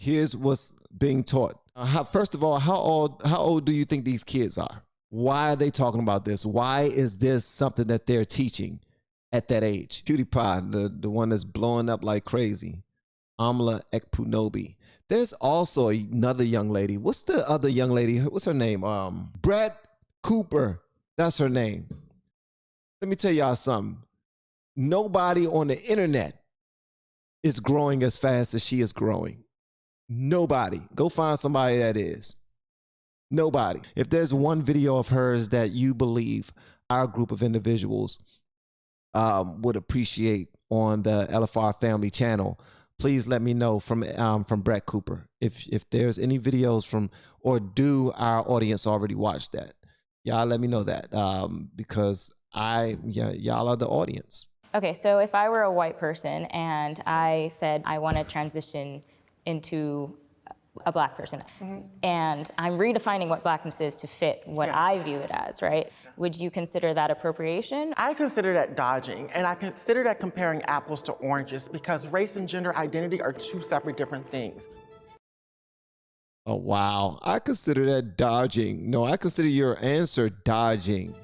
here's what's being taught. First of all, how old do you think these kids are? Why are they talking about this? Why is this something that they're teaching at that age? PewDiePie, the one that's blowing up like crazy. Amla Ekpunobi. There's also another young lady. What's the other young lady? What's her name? Brett Cooper. That's her name. Let me tell y'all something. Nobody on the internet is growing as fast as she is growing. Nobody. Go find somebody that is. Nobody. If there's one video of hers that you believe our group of individuals would appreciate on the LFR Family channel, please let me know from Brett Cooper. If there's any videos from, or do our audience already watch that? Y'all let me know that because y'all are the audience. Okay, so if I were a white person and I said I want to transition into a black person, and I'm redefining what blackness is to fit what I view it as, right? Would you consider that appropriation? I consider that dodging, and I consider that comparing apples to oranges because race and gender identity are two separate different things. Oh, wow. I consider that dodging. No, I consider your answer dodging.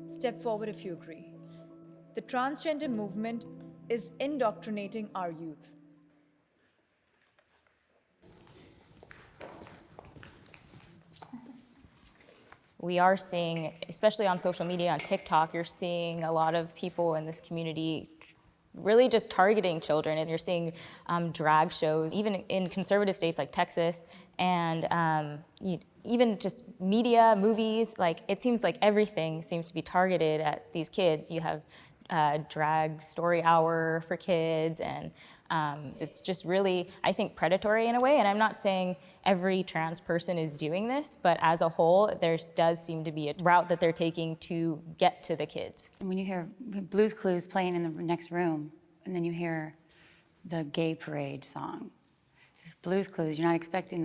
Step forward if you agree. The transgender movement is indoctrinating our youth. We are seeing, especially on social media, on TikTok, you're seeing a lot of people in this community really just targeting children, and you're seeing drag shows, even in conservative states like Texas, and even just media, movies, like it seems like everything seems to be targeted at these kids. You have drag story hour for kids, and it's just really, I think, predatory in a way. And I'm not saying every trans person is doing this, but as a whole, there does seem to be a route that they're taking to get to the kids. And when you hear Blue's Clues playing in the next room, and then you hear the gay parade song, it's Blue's Clues, you're not expecting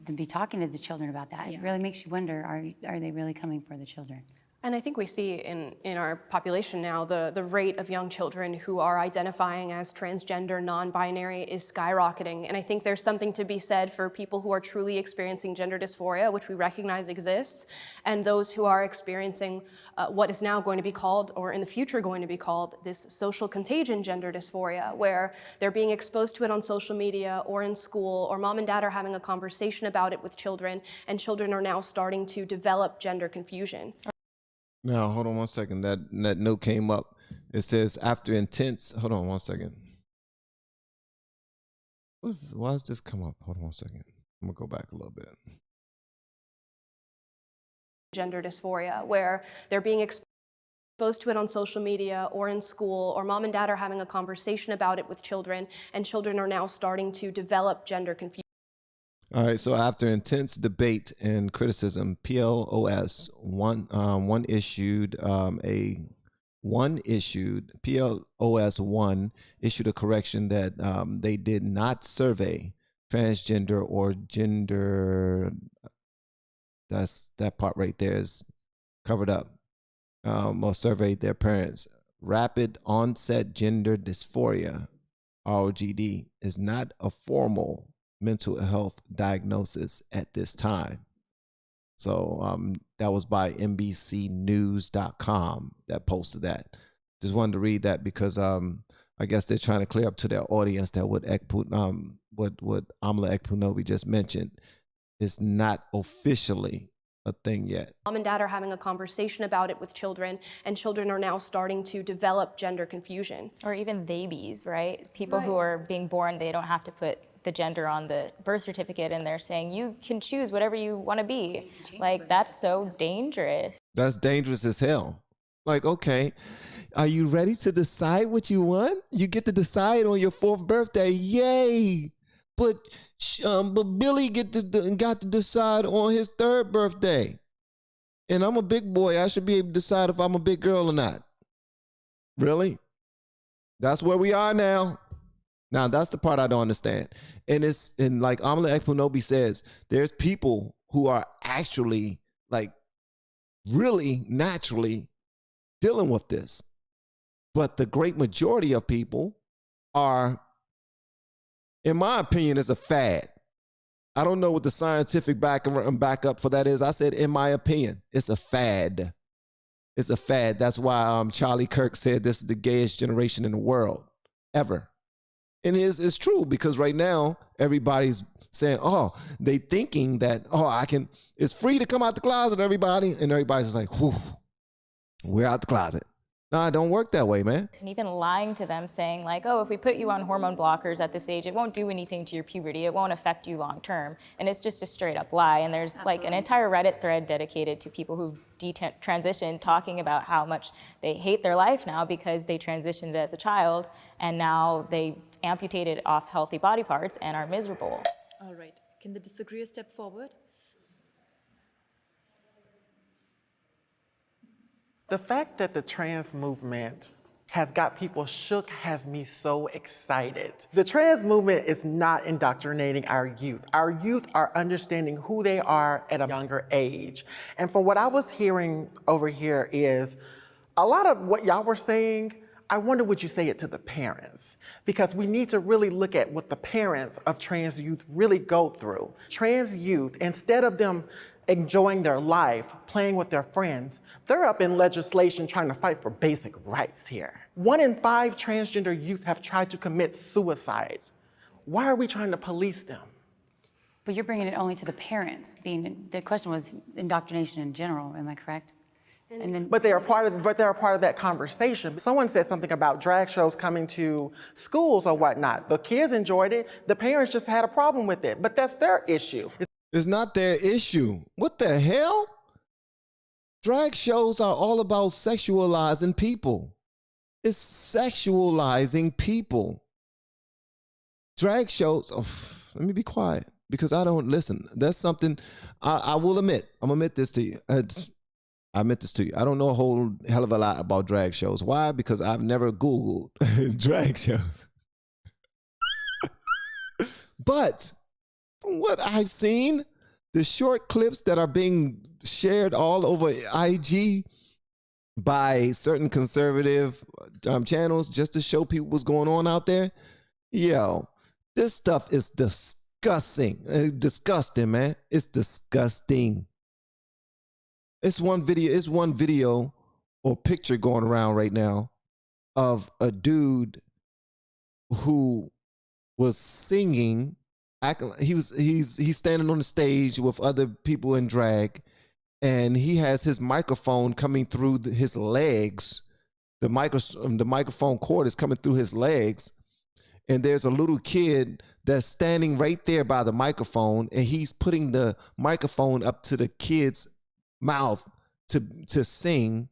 to be talking to the children about that. It really makes you wonder, are they really coming for the children? And I think we see in our population now the rate of young children who are identifying as transgender, non-binary is skyrocketing. And I think there's something to be said for people who are truly experiencing gender dysphoria, which we recognize exists, and those who are experiencing what is now going to be called, or in the future going to be called, this social contagion gender dysphoria, where they're being exposed to it on social media or in school, or mom and dad are having a conversation about it with children, and children are now starting to develop gender confusion. Now, hold on one second. That note came up. It says, after intense, hold on one second. Why does this come up? Hold on one second. I'm gonna go back a little bit. Gender dysphoria, where they're being exposed to it on social media or in school, or mom and dad are having a conversation about it with children, and children are now starting to develop gender confusion. All right, so after intense debate and criticism, PLOS issued a correction that they did not survey transgender or gender. That part right there is covered up. Or surveyed their parents. Rapid onset gender dysphoria, ROGD, is not a formal mental health diagnosis at this time. So that was by NBCnews.com that posted that. Just wanted to read that because I guess they're trying to clear up to their audience that what Amla Ekpunobi just mentioned is not officially a thing yet. Mom and dad are having a conversation about it with children, and children are now starting to develop gender confusion. Or even babies, right? People who are being born, they don't have to put the gender on the birth certificate, and they're saying you can choose whatever you want to be. Like, that's so dangerous. That's dangerous as hell. Like, okay, are you ready to decide what you want? You get to decide on your 4th birthday. Yay! But Billy got to decide on his 3rd birthday. And I'm a big boy. I should be able to decide if I'm a big girl or not. Really? That's where we are now. Now, that's the part I don't understand. And like Amla Ekpunobi says, there's people who are actually like really naturally dealing with this. But the great majority of people are, in my opinion, is a fad. I don't know what the scientific backup for that is. I said, in my opinion, it's a fad. It's a fad. That's why Charlie Kirk said this is the gayest generation in the world ever. And it's true, because right now everybody's saying, oh, they thinking that, oh, it's free to come out the closet, everybody. And everybody's like, whew, we're out the closet. No, it don't work that way, man. And even lying to them, saying like, oh, if we put you on hormone blockers at this age, it won't do anything to your puberty. It won't affect you long term. And it's just a straight up lie. And there's like an entire Reddit thread dedicated to people who've transitioned, talking about how much they hate their life now because they transitioned as a child and now they amputated off healthy body parts and are miserable. All right. Can the disagreeer step forward? The fact that the trans movement has got people shook has me so excited. The trans movement is not indoctrinating our youth. Our youth are understanding who they are at a younger age. And from what I was hearing over here is a lot of what y'all were saying, I wonder would you say it to the parents? Because we need to really look at what the parents of trans youth really go through. Trans youth, instead of them enjoying their life, playing with their friends, they're up in legislation trying to fight for basic rights here. 1 in 5 transgender youth have tried to commit suicide. Why are we trying to police them? But you're bringing it only to the parents. The question was indoctrination in general, am I correct? And then, But they are part of that conversation. Someone said something about drag shows coming to schools or whatnot. The kids enjoyed it. The parents just had a problem with it. But that's their issue. It's not their issue. What the hell? Drag shows are all about sexualizing people. It's sexualizing people. Drag shows, let me be quiet because I don't listen. That's something I will admit. I'm gonna admit this to you. I admit this to you. I don't know a whole hell of a lot about drag shows. Why? Because I've never Googled drag shows. But from what I've seen, the short clips that are being shared all over IG by certain conservative channels just to show people what's going on out there, yo, this stuff is disgusting. Disgusting, man. It's disgusting. It's one video or picture going around right now of a dude who was singing. He's standing on the stage with other people in drag, and he has his microphone coming through his legs. The microphone cord is coming through his legs, and there's a little kid that's standing right there by the microphone, and he's putting the microphone up to the kid's mouth to sing,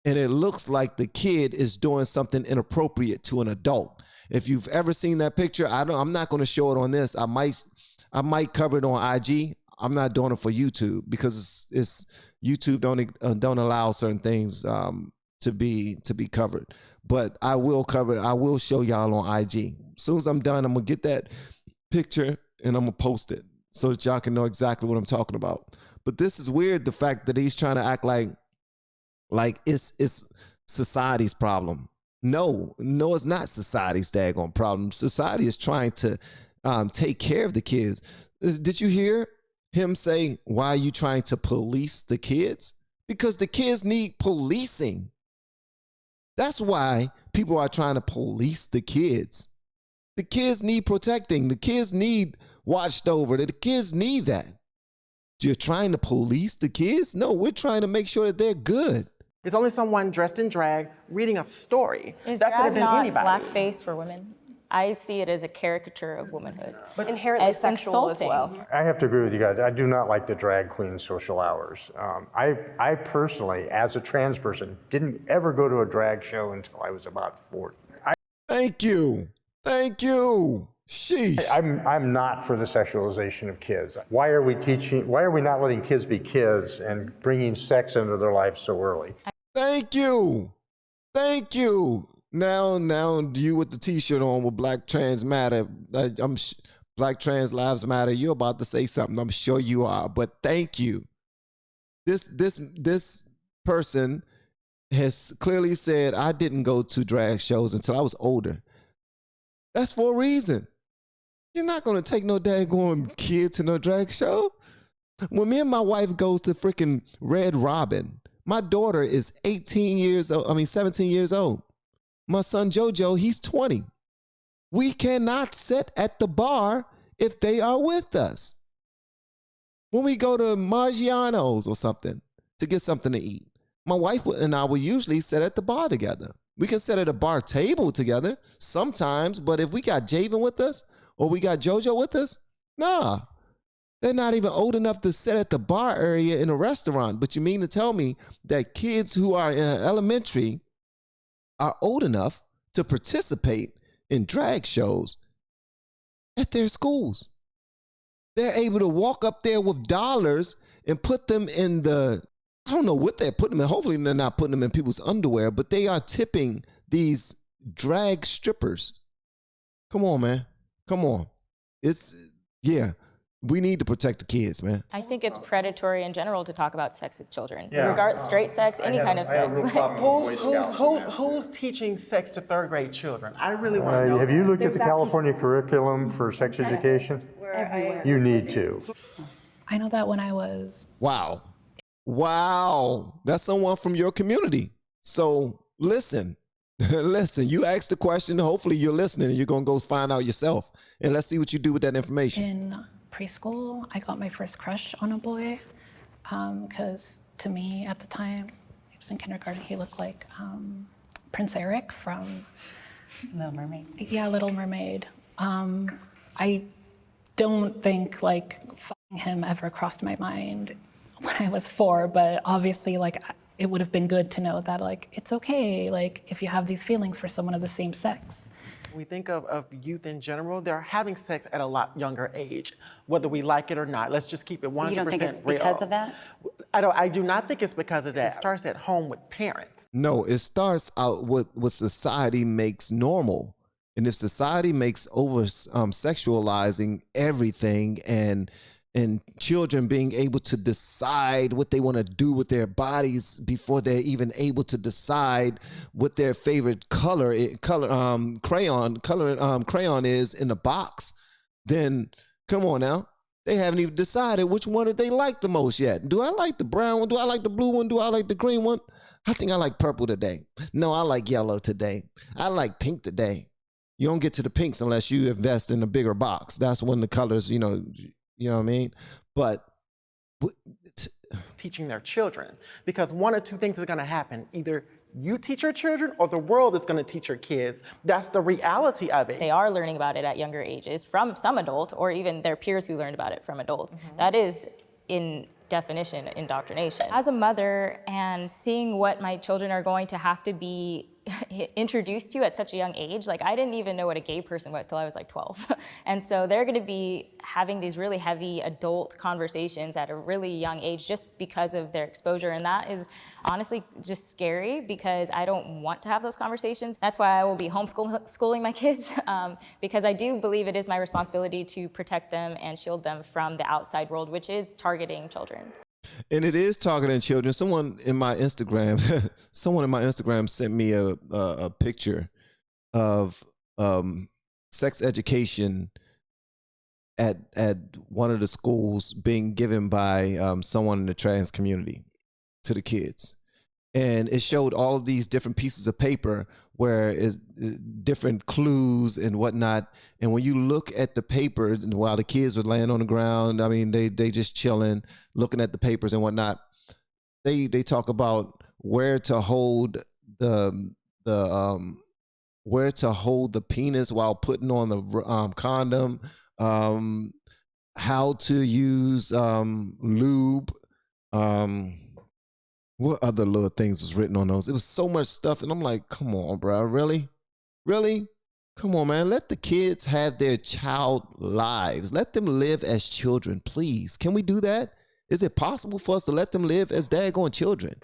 and it looks like the kid is doing something inappropriate to an adult. If you've ever seen that picture, I'm not going to show it on this. I might cover it on IG. I'm not doing it for YouTube because it's YouTube don't allow certain things to be covered. But I will cover it. I will show y'all on IG. As soon as I'm done, I'm gonna get that picture and I'm gonna post it so that y'all can know exactly what I'm talking about. But this is weird. The fact that he's trying to act like it's society's problem. No, it's not society's daggone problem. Society is trying to take care of the kids. Did you hear him say, why are you trying to police the kids? Because the kids need policing. That's why people are trying to police the kids. The kids need protecting. The kids need watched over. The kids need that. You're trying to police the kids? No, we're trying to make sure that they're good. It's only someone dressed in drag reading a story. Is that could have drag been not anybody. blackface for women? I see it as a caricature of womanhood. But inherently As sexual as insulting. well. I have to agree with you guys. I do not like the drag queen social hours. I personally, as a trans person, didn't ever go to a drag show until I was about 40. Thank you. Sheesh. I'm not for the sexualization of kids. Why are we not letting kids be kids and bringing sex into their lives so early? Thank you. Now, you with the T-shirt on with Black Trans Matter. Black Trans Lives Matter. You're about to say something. I'm sure you are. But thank you. This person has clearly said, I didn't go to drag shows until I was older. That's for a reason. You're not going to take no daggone kid to no drag show. When me and my wife goes to freaking Red Robin, my daughter is 17 years old. My son Jojo, he's 20. We cannot sit at the bar if they are with us. When we go to Maggiano's or something to get something to eat, my wife and I will usually sit at the bar together. We can sit at a bar table together sometimes, but if we got Javen with us or we got Jojo with us, nah. They're not even old enough to sit at the bar area in a restaurant. But you mean to tell me that kids who are in elementary are old enough to participate in drag shows at their schools? They're able to walk up there with dollars and put them in I don't know what they're putting them in. Hopefully they're not putting them in people's underwear, but they are tipping these drag strippers. Come on, man. Come on. We need to protect the kids, man. I think it's predatory in general to talk about sex with children. Yeah. Straight sex, any kind of sex. Who's teaching sex to third grade children? I really want to know. Have you looked at the California curriculum for sex education? You need to. I know that when I was... Wow. That's someone from your community. So listen, you asked the question. Hopefully you're listening and you're going to go find out yourself. And let's see what you do with that information. In preschool, I got my first crush on a boy because to me at the time, he was in kindergarten, he looked like Prince Eric from Little Mermaid. Yeah, Little Mermaid. I don't think like fucking him ever crossed my mind when I was 4, but obviously like it would have been good to know that like it's okay, like if you have these feelings for someone of the same sex. We think of youth in general, they're having sex at a lot younger age, whether we like it or not. Let's just keep it 100% real. You don't think it's because of that? I do not think it's because of that. It starts at home with parents. No, it starts out with what society makes normal. And if society makes over sexualizing everything and children being able to decide what they want to do with their bodies before they're even able to decide what their favorite crayon is in the box, then come on now. They haven't even decided which one that they like the most yet. Do I like the brown one? Do I like the blue one? Do I like the green one? I think I like purple today. No, I like yellow today. I like pink today. You don't get to the pinks unless you invest in a bigger box. That's when the colors, you know what I mean? But teaching their children, because one or two things is going to happen. Either you teach your children or the world is going to teach your kids. That's the reality of it. They are learning about it at younger ages from some adult or even their peers who learned about it from adults. Mm-hmm. That is in definition indoctrination. As a mother and seeing what my children are going to have to be introduced to at such a young age, like I didn't even know what a gay person was till I was like 12. And so they're gonna be having these really heavy adult conversations at a really young age just because of their exposure. And that is honestly just scary because I don't want to have those conversations. That's why I will be homeschooling my kids because I do believe it is my responsibility to protect them and shield them from the outside world, which is targeting children. And it is targeting children. Someone in my Instagram sent me a picture of sex education at one of the schools being given by someone in the trans community to the kids. And it showed all of these different pieces of paper where it's different clues and whatnot. And when you look at the paper while the kids were laying on the ground, I mean, they just chilling, looking at the papers and whatnot. They talk about where to hold the penis while putting on the condom, how to use lube, what other little things was written on those? It was so much stuff. And I'm like, come on, bro. Really? Really? Come on, man. Let the kids have their child lives. Let them live as children, please. Can we do that? Is it possible for us to let them live as daggone children?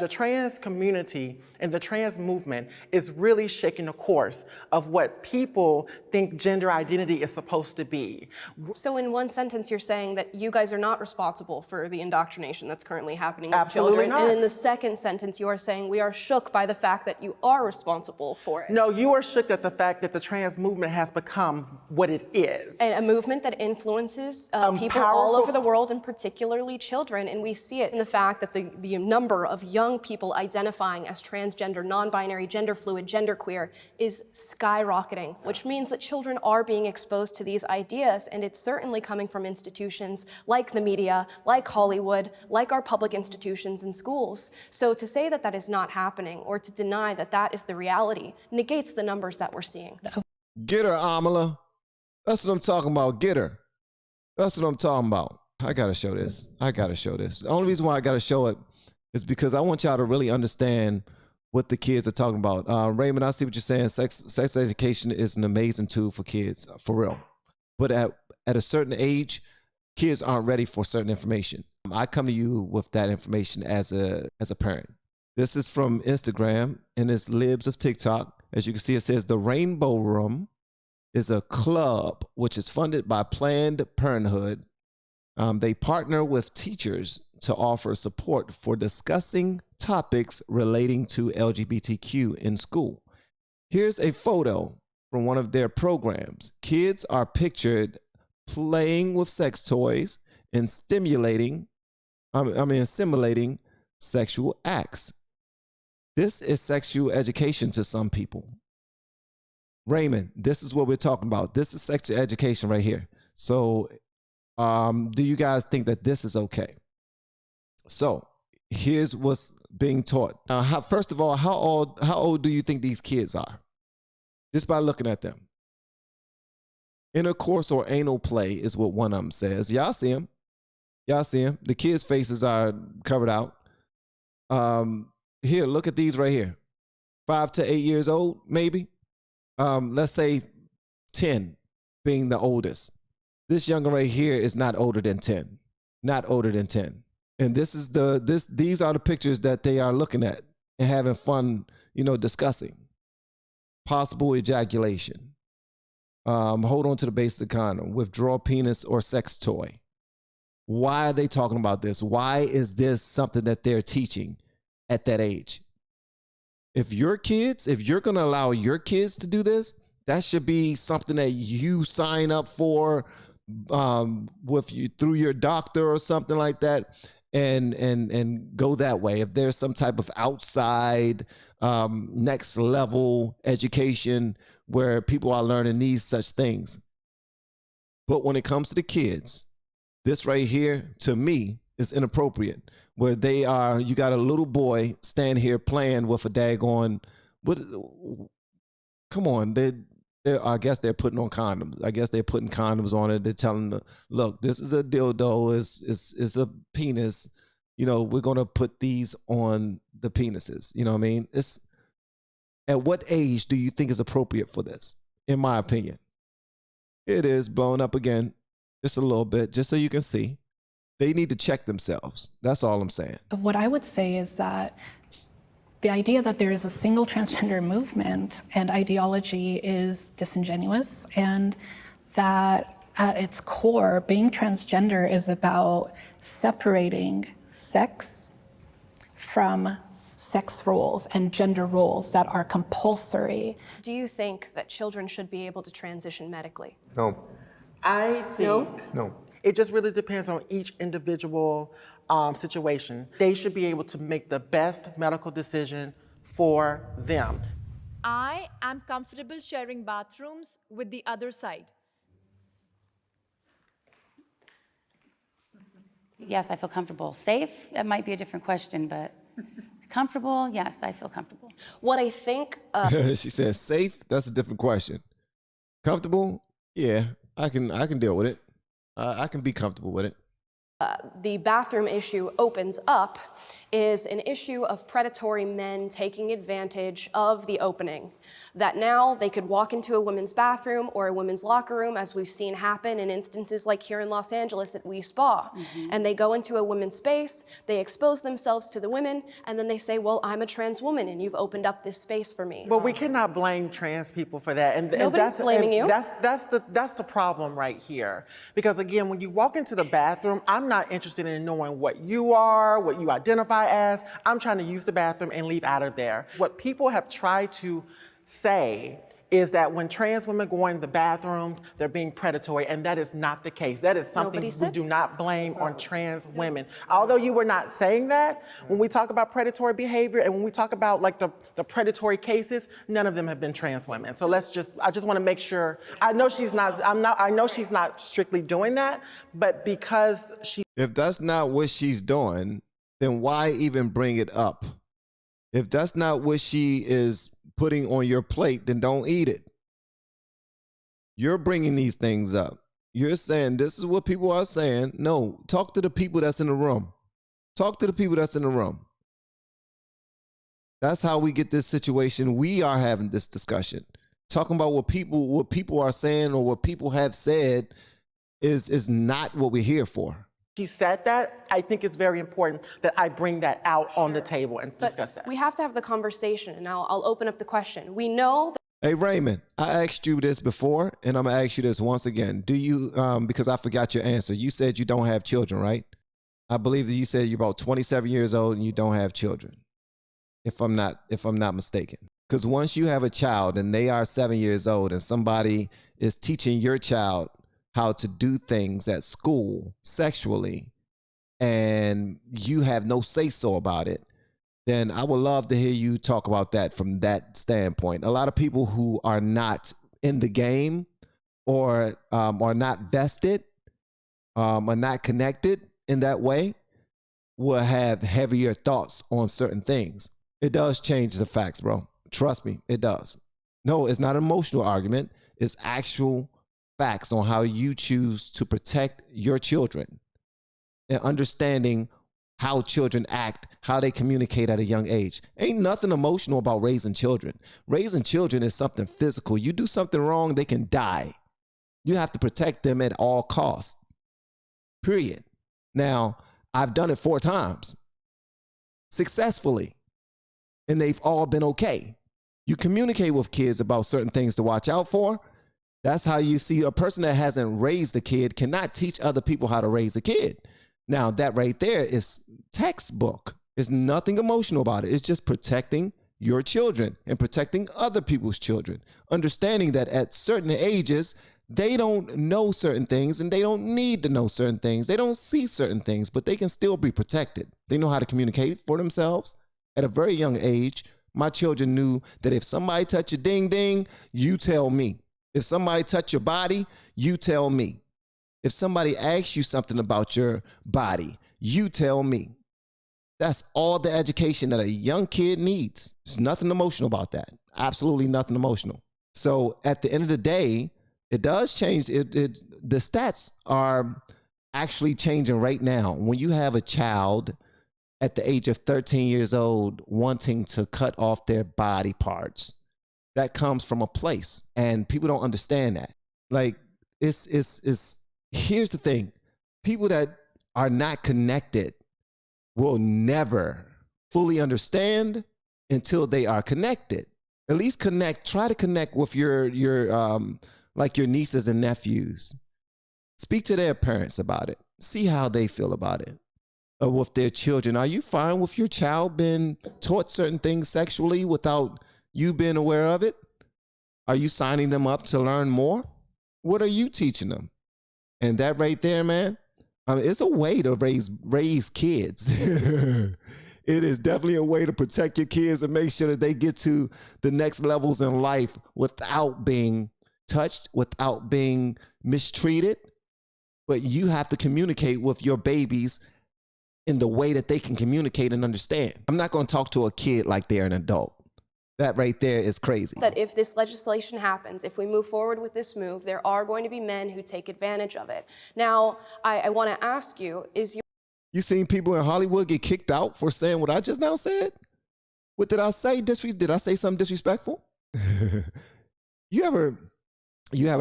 The trans community and the trans movement is really shaking the course of what people think gender identity is supposed to be. So in one sentence, you're saying that you guys are not responsible for the indoctrination that's currently happening with Absolutely children. not. And in the second sentence, you are saying we are shook by the fact that you are responsible for it. No, you are shook at the fact that the trans movement has become what it is. And a movement that influences people all over the world, and particularly children. And we see it in the fact that the number of young people identifying as transgender, non-binary, gender fluid, genderqueer is skyrocketing, which means that children are being exposed to these ideas, and it's certainly coming from institutions like the media, like Hollywood, like our public institutions and schools. So to say that that is not happening, or to deny that that is the reality, negates the numbers that we're seeing. Get her, Amala. That's what I'm talking about. Get her. That's what I'm talking about. I gotta show this. I gotta show this. The only reason why I gotta show it is because I want y'all to really understand what the kids are talking about. Raymond, I see what you're saying. Sex education is an amazing tool for kids, for real. But at a certain age, kids aren't ready for certain information. I come to you with that information as a parent. This is from Instagram, and it's libs of TikTok. As you can see, it says the Rainbow Room is a club which is funded by Planned Parenthood. They partner with teachers to offer support for discussing topics relating to LGBTQ in school. Here's a photo from one of their programs. Kids are pictured playing with sex toys and simulating sexual acts. This is sexual education to some people. Raymond, this is what we're talking about. This is sexual education right here. So do you guys think that this is okay? So here's what's being taught. First of all, how old do you think these kids are? Just by looking at them. Intercourse or anal play is what one of them says. Y'all see them. Y'all see them. The kids' faces are covered out. Here, look at these right here. 5 to 8 years old, maybe. Let's say 10 being the oldest. This younger right here is not older than 10. Not older than 10. And these are the pictures that they are looking at and having fun, discussing. Possible ejaculation. Hold on to the base of the condom. Withdraw penis or sex toy. Why are they talking about this? Why is this something that they're teaching at that age? If you're going to allow your kids to do this, that should be something that you sign up for through your doctor or something like that, and go that way. If there's some type of outside next level education where people are learning these such things. But when it comes to the kids, this right here, to me, is inappropriate. Where you got a little boy stand here playing with a daggone, come on, I guess they're putting on condoms. I guess they're putting condoms on it. They're telling them, look, this is a dildo, it's a penis. We're going to put these on the penises. You know what I mean? At what age do you think is appropriate for this? In my opinion, it is blowing up again, just a little bit, just so you can see. They need to check themselves. That's all I'm saying. What I would say is that the idea that there is a single transgender movement and ideology is disingenuous, and that at its core, being transgender is about separating sex from sex roles and gender roles that are compulsory. Do you think that children should be able to transition medically? No. I think No. it just really depends on each individual situation. They should be able to make the best medical decision for them. I am comfortable sharing bathrooms with the other side. Yes, I feel comfortable. Safe? That might be a different question, but comfortable? Yes, I feel comfortable. What I think... She says safe? That's a different question. Comfortable? Yeah, I can deal with it. I can be comfortable with it. The bathroom issue opens up is an issue of predatory men taking advantage of the opening. That now they could walk into a women's bathroom or a women's locker room, as we've seen happen in instances like here in Los Angeles at We Spa. And they go into a women's space, they expose themselves to the women, and then they say, well, I'm a trans woman and you've opened up this space for me. But we cannot blame trans people for that. And Nobody's blaming you. That's the problem right here. Because again, when you walk into the bathroom, I'm not interested in knowing what you are, what you identify as. I'm trying to use the bathroom and leave out of there. What people have tried to say is that when trans women go into the bathroom, they're being predatory, and that is not the case. That is something we do not blame on trans women. Although you were not saying that, when we talk about predatory behavior and when we talk about like the predatory cases, none of them have been trans women. So I just want to make sure. I know she's not strictly doing that, but because she. If that's not what she's doing, then why even bring it up? If that's not what she is putting on your plate, then don't eat it. You're bringing these things up. You're saying this is what people are saying. No, talk to the people that's in the room. Talk to the people that's in the room. That's how we get this situation. We are having this discussion. Talking about what people are saying or what people have said is not what we're here for. She said that. I think it's very important that I bring that out on the table and discuss that. We have to have the conversation, and I'll open up the question. We know that. Hey, Raymond, I asked you this before, and I'm going to ask you this once again. Do you, because I forgot your answer, you said you don't have children, right? I believe that you said you're about 27 years old and you don't have children, if I'm not mistaken. Because once you have a child and they are 7 years old and somebody is teaching your child how to do things at school sexually, and you have no say-so about it, then I would love to hear you talk about that from that standpoint. A lot of people who are not in the game or are not vested, are not connected in that way, will have heavier thoughts on certain things. It does change the facts, bro. Trust me, it does. No, it's not an emotional argument. It's actual facts on how you choose to protect your children and understanding how children act, how they communicate at a young age. Ain't nothing emotional about raising children. Raising children is something physical. You do something wrong, they can die. You have to protect them at all costs, period. Now, I've done it 4 times successfully, and they've all been okay. You communicate with kids about certain things to watch out for. That's how you see a person that hasn't raised a kid cannot teach other people how to raise a kid. Now, that right there is textbook. There's nothing emotional about it. It's just protecting your children and protecting other people's children. Understanding that at certain ages, they don't know certain things and they don't need to know certain things. They don't see certain things, but they can still be protected. They know how to communicate for themselves. At a very young age, my children knew that if somebody touch a ding ding, you tell me. If somebody touch your body, you tell me. If somebody asks you something about your body, you tell me. That's all the education that a young kid needs. There's nothing emotional about that. Absolutely nothing emotional. So at the end of the day, it does change. The stats are actually changing right now. When you have a child at the age of 13 years old wanting to cut off their body parts, that comes from a place, and people don't understand that. Like, it's here's the thing. People that are not connected will never fully understand until they are connected. At least try to connect with your like your nieces and nephews. Speak to their parents about it. See how they feel about it. Or with their children. Are you fine with your child being taught certain things sexually without you being aware of it? Are you signing them up to learn more? What are you teaching them? And that right there, man, it's a way to raise kids. It is definitely a way to protect your kids and make sure that they get to the next levels in life without being touched, without being mistreated. But you have to communicate with your babies in the way that they can communicate and understand. I'm not going to talk to a kid like they're an adult. That right there is crazy. That if this legislation happens, if we move forward with this move, there are going to be men who take advantage of it. Now, I want to ask you, You seen people in Hollywood get kicked out for saying what I just now said? What did I say? Did I say something disrespectful? You ever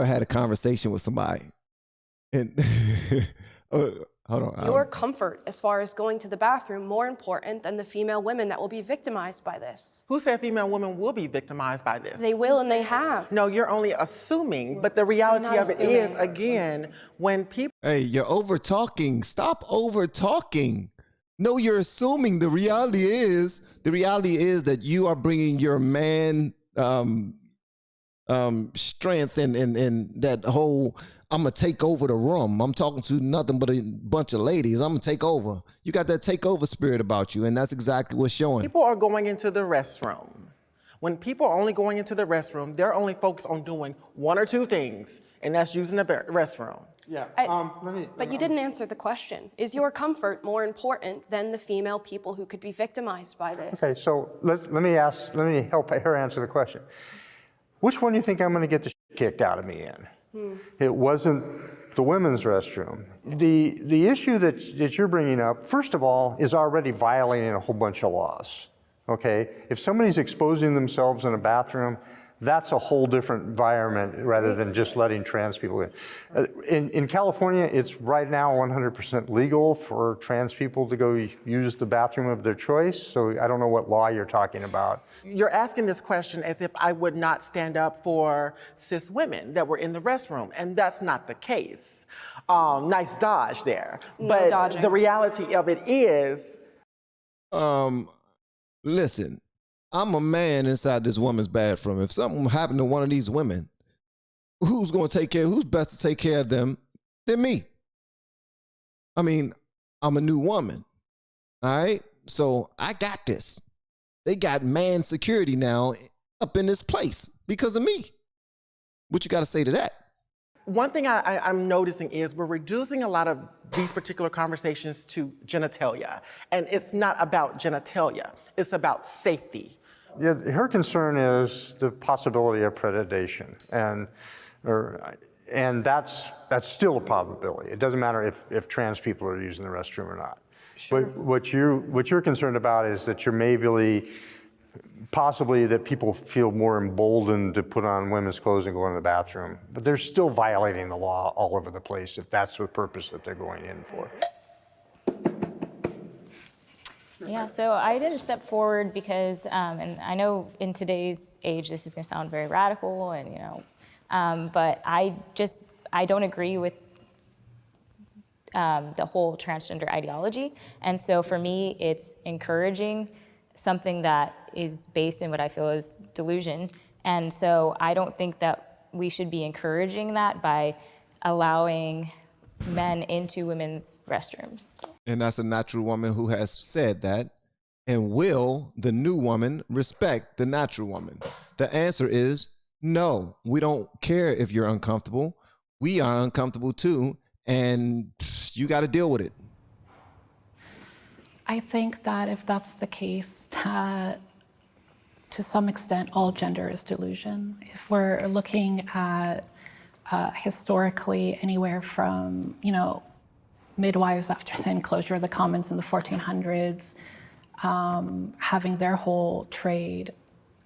had a conversation with somebody and hold on. your comfort as far as going to the bathroom more important than the female women that will be victimized by this? Who said female women will be victimized by this? They will and they have. No, you're only assuming, but the reality of it is, again, when people... Hey, you're over talking. Stop over talking. No, you're assuming. The reality is that you are bringing your man strength and that whole, I'm gonna take over the room. I'm talking to nothing but a bunch of ladies. I'm gonna take over. You got that takeover spirit about you, and that's exactly what's showing. People are going into the restroom. When people are only going into the restroom, they're only focused on doing one or two things, and that's using the restroom. Yeah. But you didn't answer the question. Is your comfort more important than the female people who could be victimized by this? Okay, so let me help her answer the question. Which one do you think I'm going to get the shit kicked out of me in? It wasn't the women's restroom. The issue that you're bringing up, first of all, is already violating a whole bunch of laws. Okay, if somebody's exposing themselves in a bathroom, that's a whole different environment rather than just letting trans people in. In California, it's right now 100% legal for trans people to go use the bathroom of their choice. So I don't know what law you're talking about. You're asking this question as if I would not stand up for cis women that were in the restroom, and that's not the case. Nice dodge there. No but dodging. The reality of it is... Listen, I'm a man inside this woman's bathroom. If something happened to one of these women, who's best to take care of them than me? I mean, I'm a new woman, all right? So I got this. They got man security now up in this place because of me. What you got to say to that? One thing I'm noticing is we're reducing a lot of these particular conversations to genitalia. And it's not about genitalia. It's about safety. Yeah, her concern is the possibility of predation, and that's still a probability. It doesn't matter if trans people are using the restroom or not. Sure. But what you're concerned about is that you're possibly that people feel more emboldened to put on women's clothes and go into the bathroom. But they're still violating the law all over the place if that's the purpose that they're going in for. Yeah, so I didn't step forward because, and I know in today's age this is going to sound very radical, and but I don't agree with the whole transgender ideology, and so for me it's encouraging something that is based in what I feel is delusion, and so I don't think that we should be encouraging that by allowing men into women's restrooms. And that's a natural woman who has said that. And will the new woman respect the natural woman? The answer is no. We don't care if you're uncomfortable. We are uncomfortable too, and you got to deal with it. I think that if that's the case, that to some extent all gender is delusion. If we're looking at historically anywhere from, midwives after the enclosure of the commons in the 1400s, having their whole trade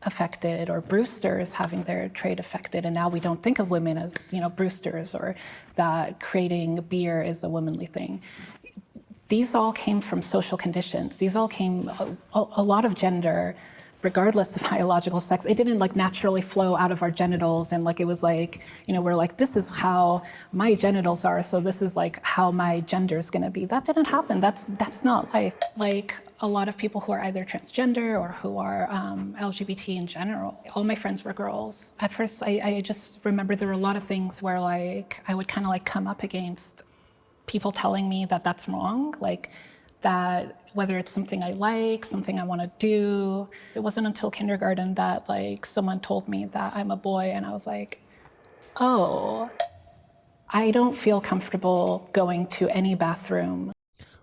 affected, or Brewsters having their trade affected, and now we don't think of women as, Brewsters, or that creating beer is a womanly thing. These all came from social conditions. These all came, a lot of gender, regardless of biological sex, it didn't naturally flow out of our genitals, and it was we're like, this is how my genitals are, so this is how my gender is going to be. That didn't happen. That's not life. A lot of people who are either transgender or who are LGBT in general, all my friends were girls. At first, I just remember there were a lot of things where I would kind of come up against people telling me that that's wrong, that whether it's something I like, something I want to do. It wasn't until kindergarten that someone told me that I'm a boy, and I was like, oh, I don't feel comfortable going to any bathroom.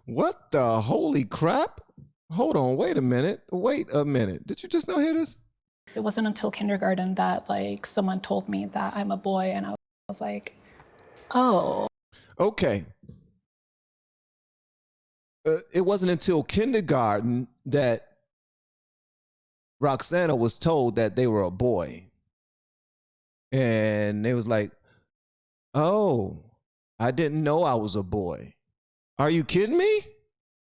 What the holy crap? Hold on, wait a minute. Did you just not hear this? It wasn't until kindergarten that like someone told me that I'm a boy, and I was like, oh. Okay. It wasn't until kindergarten that Roxana was told that they were a boy. And they was like, oh, I didn't know I was a boy. Are you kidding me?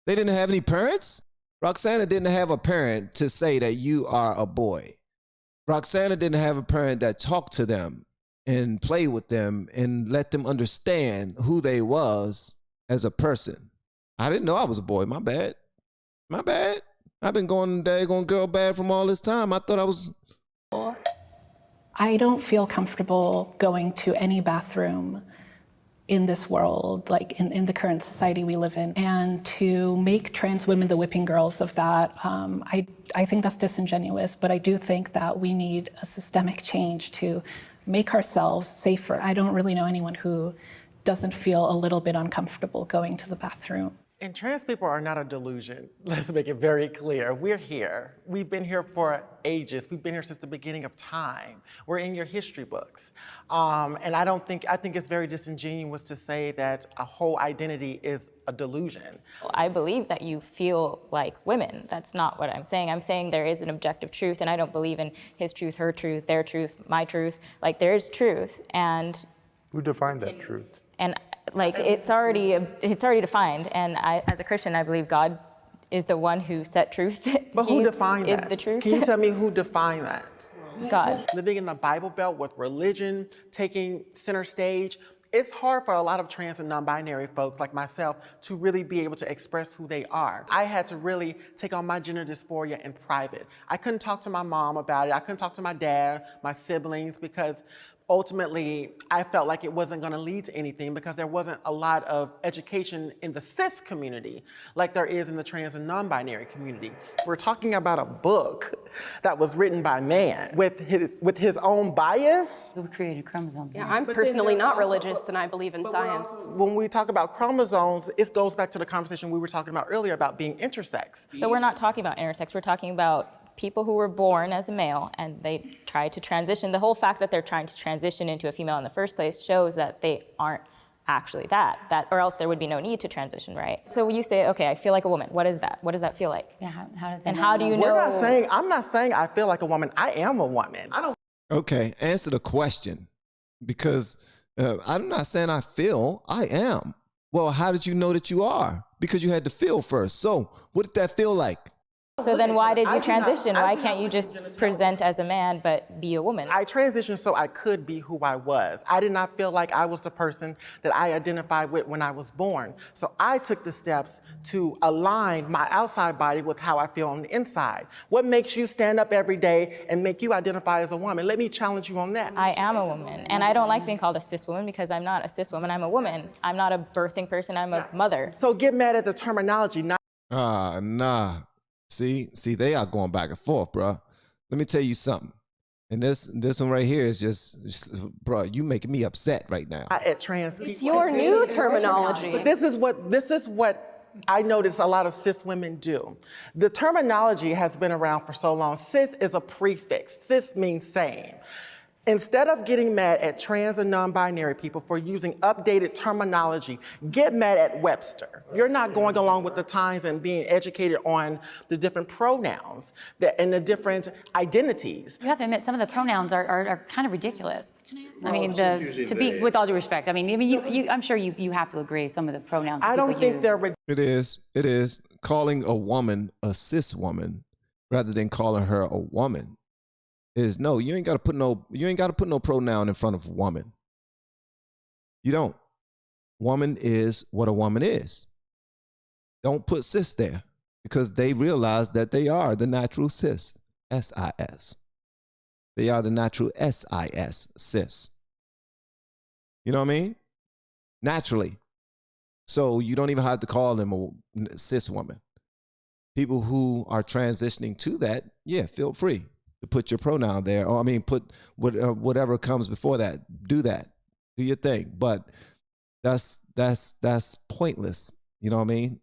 They didn't have any parents? Roxana didn't have a parent to say that you are a boy. Roxana didn't have a parent that talked to them and played with them and let them understand who they was as a person. I didn't know I was a boy. My bad. My bad. I've been going daggone girl bad from all this time. I thought I was... I don't feel comfortable going to any bathroom in this world, like in the current society we live in. And to make trans women the whipping girls of that, I think that's disingenuous, but I do think that we need a systemic change to make ourselves safer. I don't really know anyone who doesn't feel a little bit uncomfortable going to the bathroom. And trans people are not a delusion. Let's make it very clear. We're here. We've been here for ages. We've been here since the beginning of time. We're in your history books. And I think it's very disingenuous to say that a whole identity is a delusion. I believe that you feel like women. That's not what I'm saying. I'm saying there is an objective truth, and I don't believe in his truth, her truth, their truth, my truth. Like, there is truth, and... Who defined that truth? And like, it's already defined, and as a Christian, I believe God is the one who set truth. But who defined that? Is the truth. Can you tell me who defined that? God. Living in the Bible Belt with religion taking center stage, it's hard for a lot of trans and non-binary folks like myself to really be able to express who they are. I had to really take on my gender dysphoria in private. I couldn't talk to my mom about it. I couldn't talk to my dad, my siblings, because ultimately, I felt like it wasn't going to lead to anything because there wasn't a lot of education in the cis community like there is in the trans and non-binary community. We're talking about a book that was written by man with his own bias. Who created chromosomes? Yeah, I'm personally not religious, and I believe in science. When we talk about chromosomes, it goes back to the conversation we were talking about earlier about being intersex. But we're not talking about intersex. We're talking about people who were born as a male and they tried to transition. The whole fact that they're trying to transition into a female in the first place shows that they aren't actually that, or else there would be no need to transition, right? So you say, okay, I feel like a woman. What is that? What does that feel like? Yeah, how does and how do you know? I'm not saying I feel like a woman. I am a woman. Okay, answer the question, because I'm not saying I feel, I am. Well, how did you know that you are? Because you had to feel first. So what did that feel like? So then why did you transition? Why can't you just present as a man but be a woman? I transitioned so I could be who I was. I did not feel like I was the person that I identified with when I was born. So I took the steps to align my outside body with how I feel on the inside. What makes you stand up every day and make you identify as a woman? Let me challenge you on that. I am a woman, and I don't like being called a cis woman because I'm not a cis woman. I'm a woman. I'm not a birthing person. I'm a mother. So get mad at the terminology, not... Nah. See, they are going back and forth, bro. Let me tell you something. And this one right here is just bro, you making me upset right now. At trans people. It's your new terminology. But this is what I notice a lot of cis women do. The terminology has been around for so long. Cis is a prefix. Cis means same. Instead of getting mad at trans and non-binary people for using updated terminology, get mad at Webster. You're not going along with the times and being educated on the different pronouns and the different identities. You have to admit, some of the pronouns are kind of ridiculous. I mean, to be, with all due respect, I mean, I'm sure you have to agree some of the pronouns that people use. It is. Calling a woman a cis woman rather than calling her a woman is no, you ain't got to put no pronoun in front of woman. You don't. Woman is what a woman is. Don't put cis there because they realize that they are the natural cis, S-I-S. They are the natural S-I-S, cis. You know what I mean? Naturally. So you don't even have to call them a cis woman. People who are transitioning to that, yeah, feel free to put your pronoun there, or put whatever comes before that. Do that. Do your thing. But that's pointless. You know what I mean?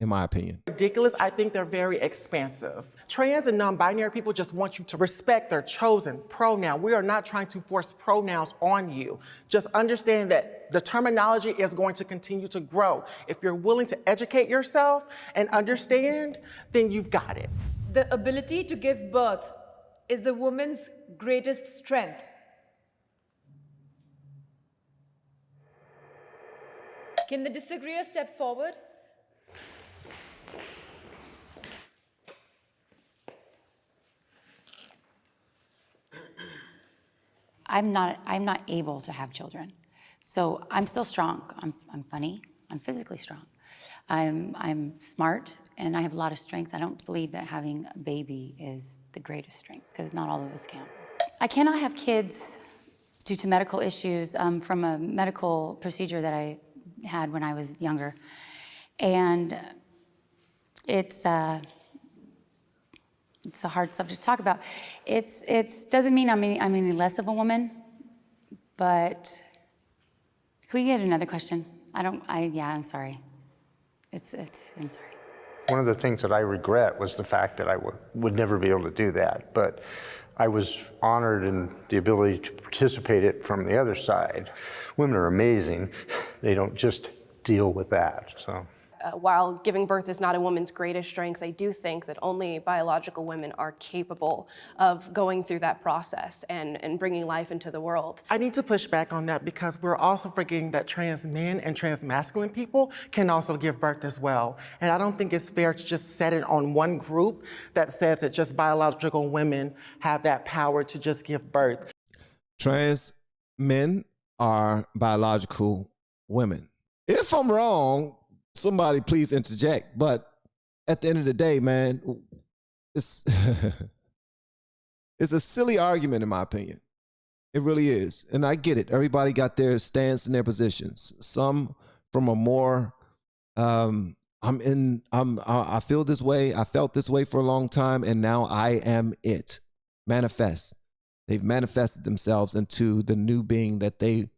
in my opinion. Ridiculous. I think they're very expansive. Trans and non-binary people just want you to respect their chosen pronoun. We are not trying to force pronouns on you. Just understand that the terminology is going to continue to grow. If you're willing to educate yourself and understand, then you've got it. The ability to give birth is a woman's greatest strength. Can the disagreeer step forward? I'm not able to have children. So I'm still strong. I'm funny. I'm physically strong. I'm smart, and I have a lot of strength. I don't believe that having a baby is the greatest strength, because not all of us can. I cannot have kids due to medical issues from a medical procedure that I had when I was younger. And it's a hard subject to talk about. It doesn't mean I'm any less of a woman, but can we get another question? I'm sorry. I'm sorry. One of the things that I regret was the fact that I would never be able to do that, but I was honored in the ability to participate it from the other side. Women are amazing. They don't just deal with that, so. While giving birth is not a woman's greatest strength, I do think that only biological women are capable of going through that process and bringing life into the world. I need to push back on that because we're also forgetting that trans men and trans masculine people can also give birth as well. And I don't think it's fair to just set it on one group that says that just biological women have that power to just give birth. Trans men are biological women. If I'm wrong, somebody please interject. But at the end of the day, man, it's it's a silly argument in my opinion. It really is. And I get it. Everybody got their stance and their positions. Some from a more I feel this way. I felt this way for a long time, and now I am it. Manifest. They've manifested themselves into the new being that they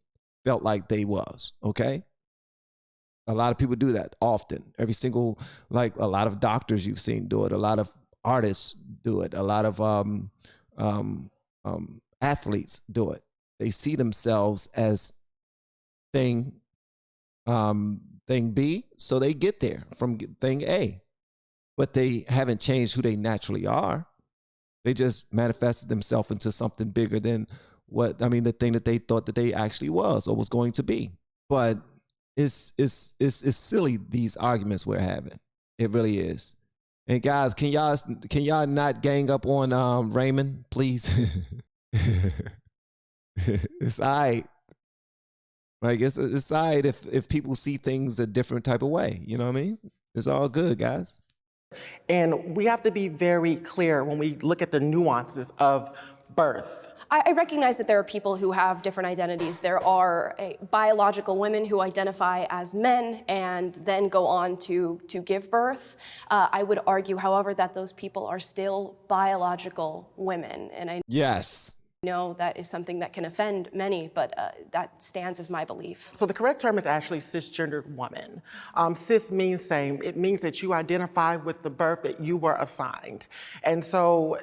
felt like they was. Okay? A lot of people do that often. Every single, like a lot of doctors you've seen do it. A lot of artists do it. A lot of athletes do it. They see themselves as thing B, so they get there from thing A. But they haven't changed who they naturally are. They just manifested themselves into something bigger than the thing that they thought that they actually was or was going to be. But it's silly, these arguments we're having. It really is. And guys, can y'all not gang up on Raymond, please? It's all right. Like it's all right if people see things a different type of way. You know what I mean? It's all good, guys. And we have to be very clear when we look at the nuances of birth. I recognize that there are people who have different identities. There are biological women who identify as men and then go on to give birth. I would argue, however, that those people are still biological women. And I know that is something that can offend many, but that stands as my belief. So the correct term is actually cisgendered woman. Cis means same. It means that you identify with the birth that you were assigned. And so,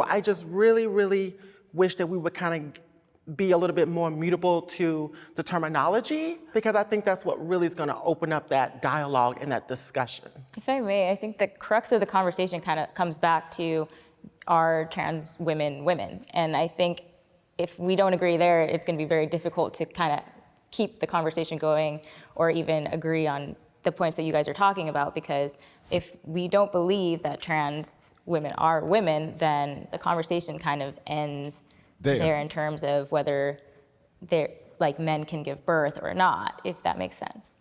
I just really, really wish that we would kind of be a little bit more mutable to the terminology, because I think that's what really is going to open up that dialogue and that discussion. If I may, I think the crux of the conversation kind of comes back to, are trans women women? And I think if we don't agree there, it's going to be very difficult to kind of keep the conversation going or even agree on the points that you guys are talking about, because if we don't believe that trans women are women, then the conversation kind of ends there in terms of whether they're like men can give birth or not, if that makes sense.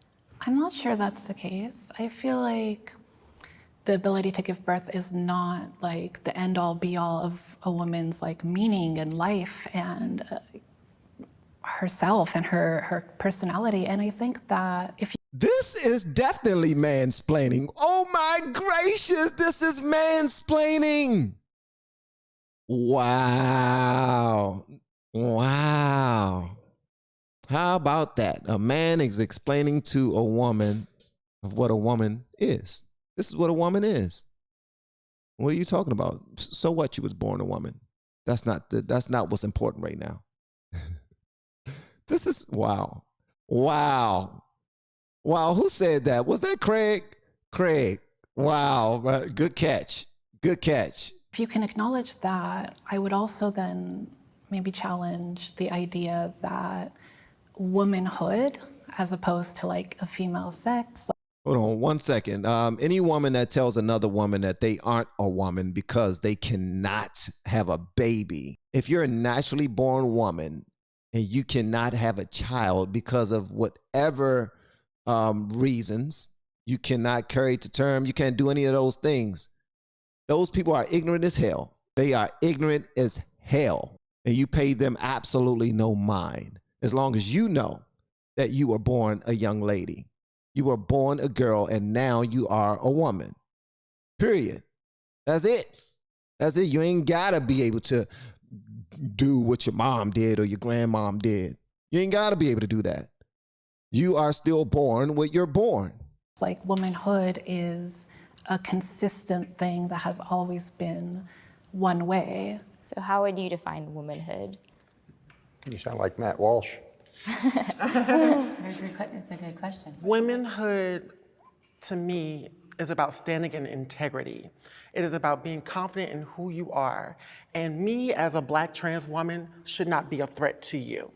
I'm not sure that's the case. I feel like the ability to give birth is not like the end all be all of a woman's like meaning and life and herself and her personality. And I think that if This is definitely mansplaining. Oh my gracious, this is mansplaining. Wow. How about that? A man is explaining to a woman of what a woman is. This is what a woman is. What are you talking about? So what? You was born a woman. That's not what's important right now. This is wow. Who said that? Was that Craig? Craig. Wow. Good catch. If you can acknowledge that, I would also then maybe challenge the idea that womanhood, as opposed to like a female sex. Hold on 1 second. Any woman that tells another woman that they aren't a woman because they cannot have a baby, if you're a naturally born woman and you cannot have a child because of whatever reasons, you cannot carry to term, you can't do any of those things. Those people are ignorant as hell. They are ignorant as hell. And you pay them absolutely no mind. As long as you know that you were born a young lady. You were born a girl and now you are a woman. Period. That's it. You ain't gotta be able to do what your mom did or your grandmom did. You ain't gotta be able to do that. You are still born what you're born. It's like womanhood is a consistent thing that has always been one way. So how would you define womanhood? You sound like Matt Walsh. It's a good question. Womanhood, to me, is about standing in integrity. It is about being confident in who you are. And me, as a Black trans woman, should not be a threat to you.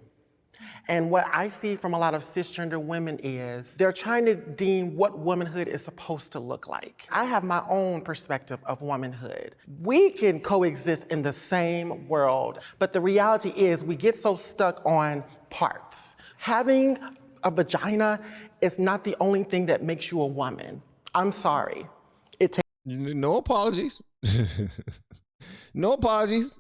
And what I see from a lot of cisgender women is they're trying to deem what womanhood is supposed to look like. I have my own perspective of womanhood. We can coexist in the same world, but the reality is we get so stuck on parts. Having a vagina is not the only thing that makes you a woman. I'm sorry. No apologies. No apologies.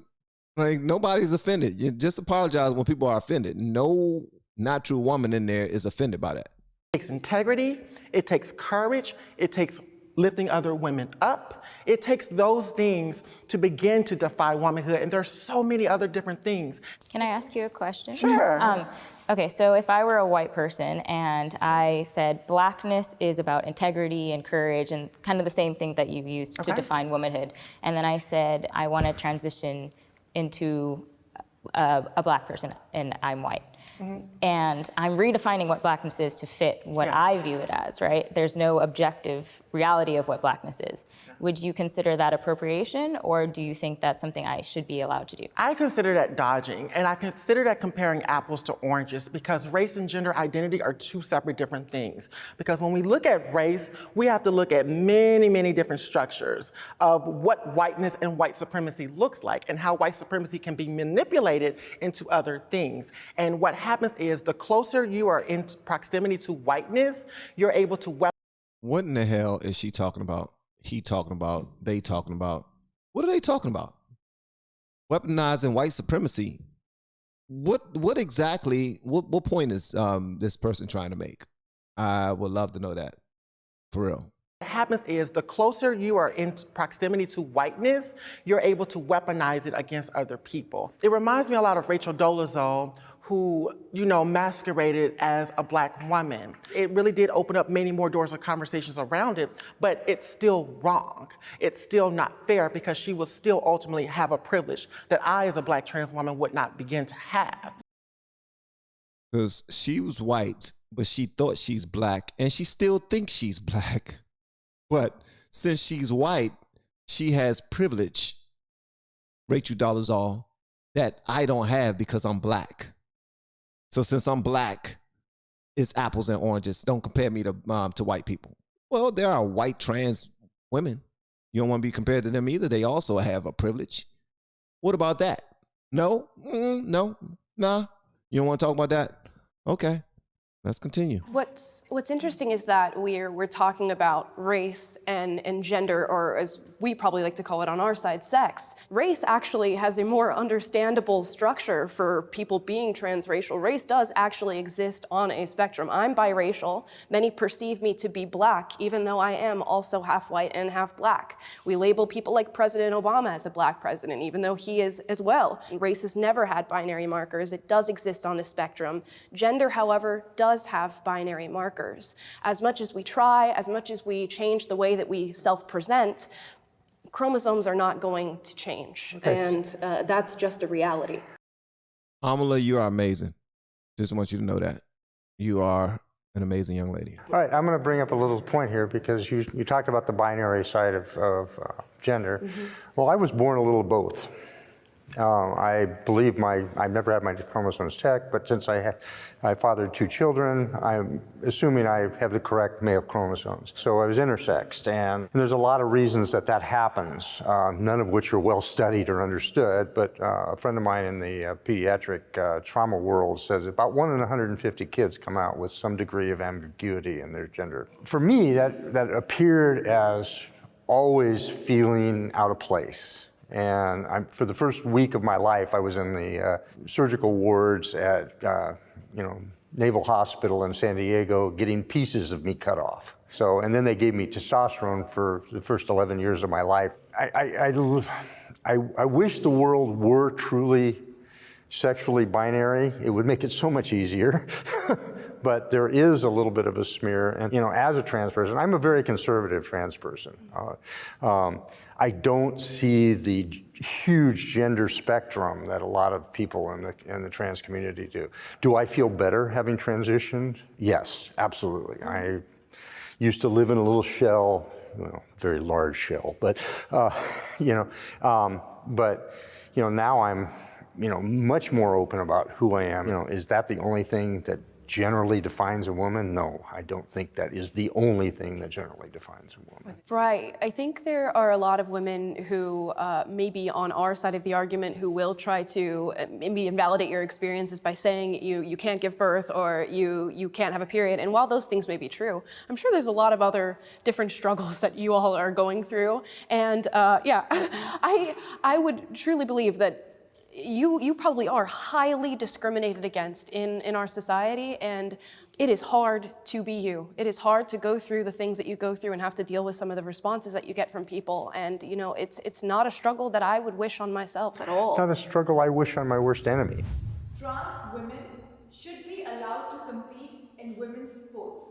Like, nobody's offended. You just apologize when people are offended. No not true woman in there is offended by that. It takes integrity, it takes courage, it takes lifting other women up. It takes those things to begin to defy womanhood, and there's so many other different things. Can I ask you a question? Sure. Okay, so if I were a white person and I said Blackness is about integrity and courage and kind of the same thing that you used to define womanhood, and then I said I want to transition into a Black person and I'm white. And I'm redefining what Blackness is to fit what I view it as, right? There's no objective reality of what Blackness is. Would you consider that appropriation, or do you think that's something I should be allowed to do? I consider that dodging, and I consider that comparing apples to oranges, because race and gender identity are two separate different things. Because when we look at race, we have to look at many, many different structures of what whiteness and white supremacy looks like, and how white supremacy can be manipulated into other things. And what happens is the closer you are in proximity to whiteness, you're able to What in the hell is she talking about? He talking about? They talking about? What are they talking about? Weaponizing white supremacy. What exactly, what point is this person trying to make? I would love to know that, for real. What happens is the closer you are in proximity to whiteness, you're able to weaponize it against other people. It reminds me a lot of Rachel Dolezal, who, masqueraded as a Black woman. It really did open up many more doors of conversations around it, but it's still wrong. It's still not fair, because she will still ultimately have a privilege that I, as a Black trans woman, would not begin to have. Because she was white, but she thought she's Black, and she still thinks she's Black. But since she's white, she has privilege, Rachel Dolezal, that I don't have because I'm Black. So since I'm Black, it's apples and oranges. Don't compare me to white people. Well, there are white trans women. You don't want to be compared to them either. They also have a privilege. What about that? No? Nah. You don't want to talk about that? Okay. Let's continue. What's interesting is that we're talking about race and gender, or as we probably like to call it on our side, sex. Race actually has a more understandable structure for people being transracial. Race does actually exist on a spectrum. I'm biracial. Many perceive me to be black, even though I am also half white and half black. We label people like President Obama as a black president, even though he is as well. Race has never had binary markers. It does exist on a spectrum. Gender, however, does have binary markers. As much as we try, as much as we change the way that we self-present, chromosomes are not going to change. Okay. And that's just a reality. Amala, you are amazing. Just want you to know that. You are an amazing young lady. All right, I'm going to bring up a little point here because you talked about the binary side of gender. Mm-hmm. Well, I was born a little of both. I believe I've never had my chromosomes checked, but since I fathered 2 children, I'm assuming I have the correct male chromosomes. So I was intersexed, and there's a lot of reasons that happens, none of which are well studied or understood, but a friend of mine in the pediatric trauma world says about 1 in 150 kids come out with some degree of ambiguity in their gender. For me, that appeared as always feeling out of place. And for the first week of my life, I was in the surgical wards at Naval Hospital in San Diego getting pieces of me cut off. So, and then they gave me testosterone for the first 11 years of my life. I wish the world were truly sexually binary. It would make it so much easier. But there is a little bit of a smear. And, as a trans person, I'm a very conservative trans person. I don't see the huge gender spectrum that a lot of people in the trans community do. Do I feel better having transitioned? Yes, absolutely. I used to live in a little shell, very large shell, but now I'm much more open about who I am. Is that the only thing that generally defines a woman? No, I don't think that is the only thing that generally defines a woman. Right. I think there are a lot of women who may be on our side of the argument who will try to maybe invalidate your experiences by saying you can't give birth or you can't have a period. And while those things may be true, I'm sure there's a lot of other different struggles that you all are going through. And I would truly believe that you probably are highly discriminated against in our society, and it is hard to be you. It is hard to go through the things that you go through and have to deal with some of the responses that you get from people. And it's not a struggle that I would wish on myself at all. Not a struggle I wish on my worst enemy. Trans women should be allowed to compete in women's sports.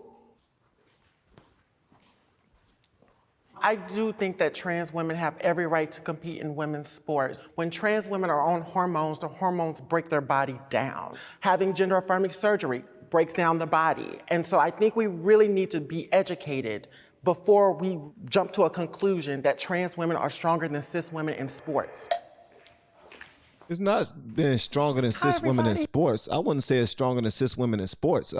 I do think that trans women have every right to compete in women's sports. When trans women are on hormones, the hormones break their body down. Having gender-affirming surgery breaks down the body. And so I think we really need to be educated before we jump to a conclusion that trans women are stronger than cis women in sports. It's not being stronger than cis women in sports. I wouldn't say it's stronger than cis women in sports.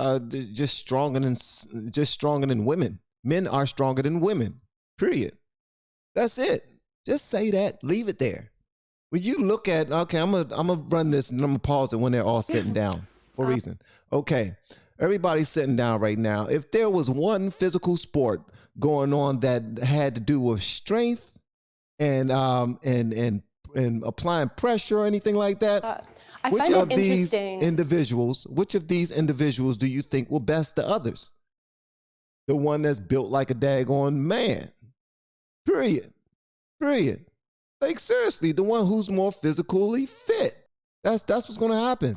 Just stronger than women. Men are stronger than women. Period. That's it. Just say that. Leave it there. When you look at, okay, I'm gonna run this and I'm gonna pause it when they're all sitting down for a reason. Okay, everybody's sitting down right now. If there was one physical sport going on that had to do with strength and applying pressure or anything like that, which of these individuals do you think will best the others? The one that's built like a daggone man. Period. Like seriously, the one who's more physically fit. That's what's gonna happen.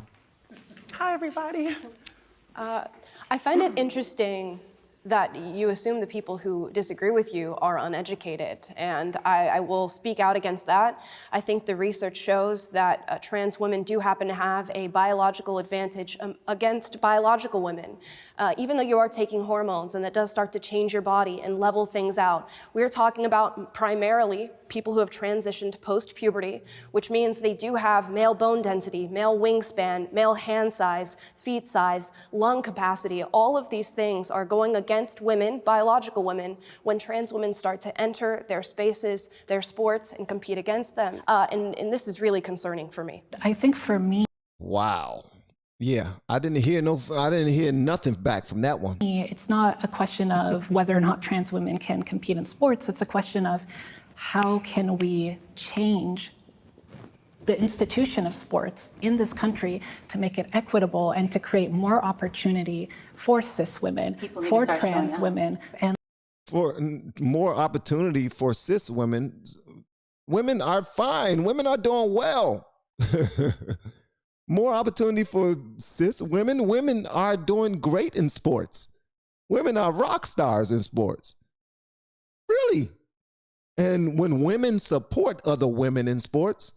Hi, everybody. I find it interesting that you assume the people who disagree with you are uneducated, and I will speak out against that. I think the research shows that trans women do happen to have a biological advantage against biological women. Even though you are taking hormones, and that does start to change your body and level things out, we're talking about primarily people who have transitioned post-puberty, which means they do have male bone density, male wingspan, male hand size, feet size, lung capacity. All of these things are going against women, biological women, when trans women start to enter their spaces, their sports, and compete against them. And this is really concerning for me. I think for me, wow. Yeah, I didn't hear nothing back from that one. It's not a question of whether or not trans women can compete in sports. It's a question of how can we change the institution of sports in this country to make it equitable and to create more opportunity for cis women, for trans women, and for more opportunity for cis women. Women are fine. Women are doing well. More opportunity for cis women. Women are doing great in sports. Women are rock stars in sports. Really. And when women support other women in sports,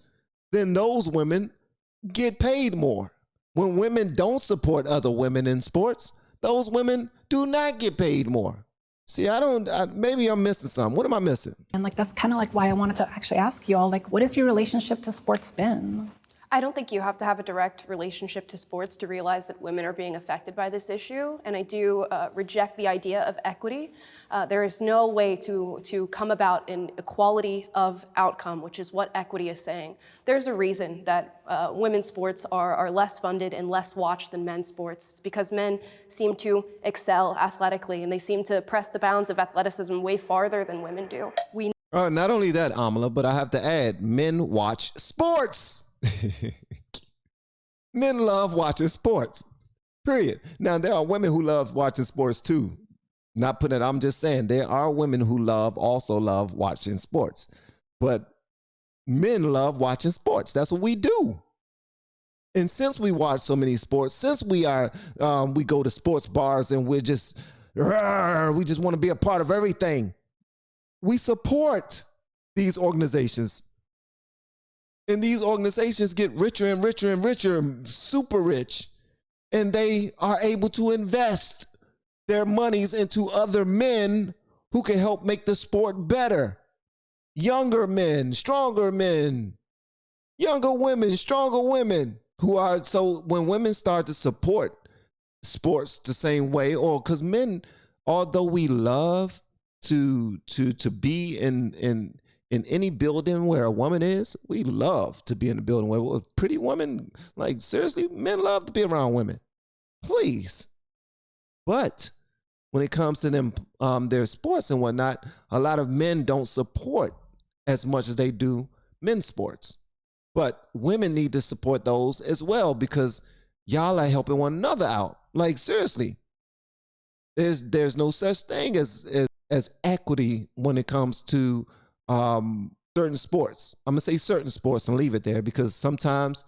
then those women get paid more. When women don't support other women in sports, those women do not get paid more. See, maybe I'm missing something. What am I missing? And like, that's kind of like why I wanted to actually ask you all, like, what has your relationship to sports been? I don't think you have to have a direct relationship to sports to realize that women are being affected by this issue, and I do reject the idea of equity. There is no way to come about an equality of outcome, which is what equity is saying. There's a reason that women's sports are less funded and less watched than men's sports. It's because men seem to excel athletically, and they seem to press the bounds of athleticism way farther than women do. Not only that, Amala, but I have to add, men watch sports. Men love watching sports, period. Now, there are women who love watching sports too. Not putting it, I'm just saying there are women who also love watching sports. But men love watching sports. That's what we do. And since we watch so many sports, since we go to sports bars and we just want to be a part of everything, we support these organizations. And these organizations get richer and richer and richer, super rich. And they are able to invest their monies into other men who can help make the sport better. Younger men, stronger men, younger women, stronger women so when women start to support sports the same way, or because men, although we love to be in any building where a woman is, we love to be in a building where a pretty woman, like seriously, men love to be around women. Please. But when it comes to them, their sports and whatnot, a lot of men don't support as much as they do men's sports. But women need to support those as well because y'all are helping one another out. Like seriously, there's no such thing as equity when it comes to certain sports. I'm gonna say certain sports and leave it there because sometimes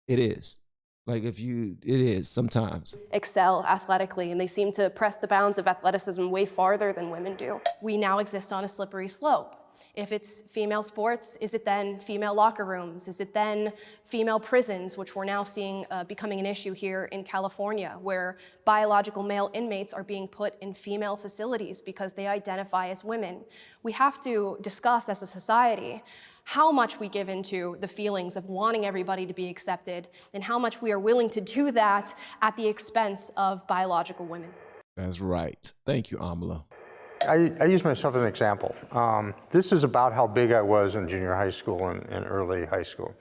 it is. Like it is sometimes. Excel athletically, and they seem to press the bounds of athleticism way farther than women do. We now exist on a slippery slope. If it's female sports, is it then female locker rooms? Is it then female prisons, which we're now seeing becoming an issue here in California, where biological male inmates are being put in female facilities because they identify as women? We have to discuss as a society how much we give into the feelings of wanting everybody to be accepted and how much we are willing to do that at the expense of biological women. That's right. Thank you, Amala. I use myself as an example. This is about how big I was in junior high school and early high school.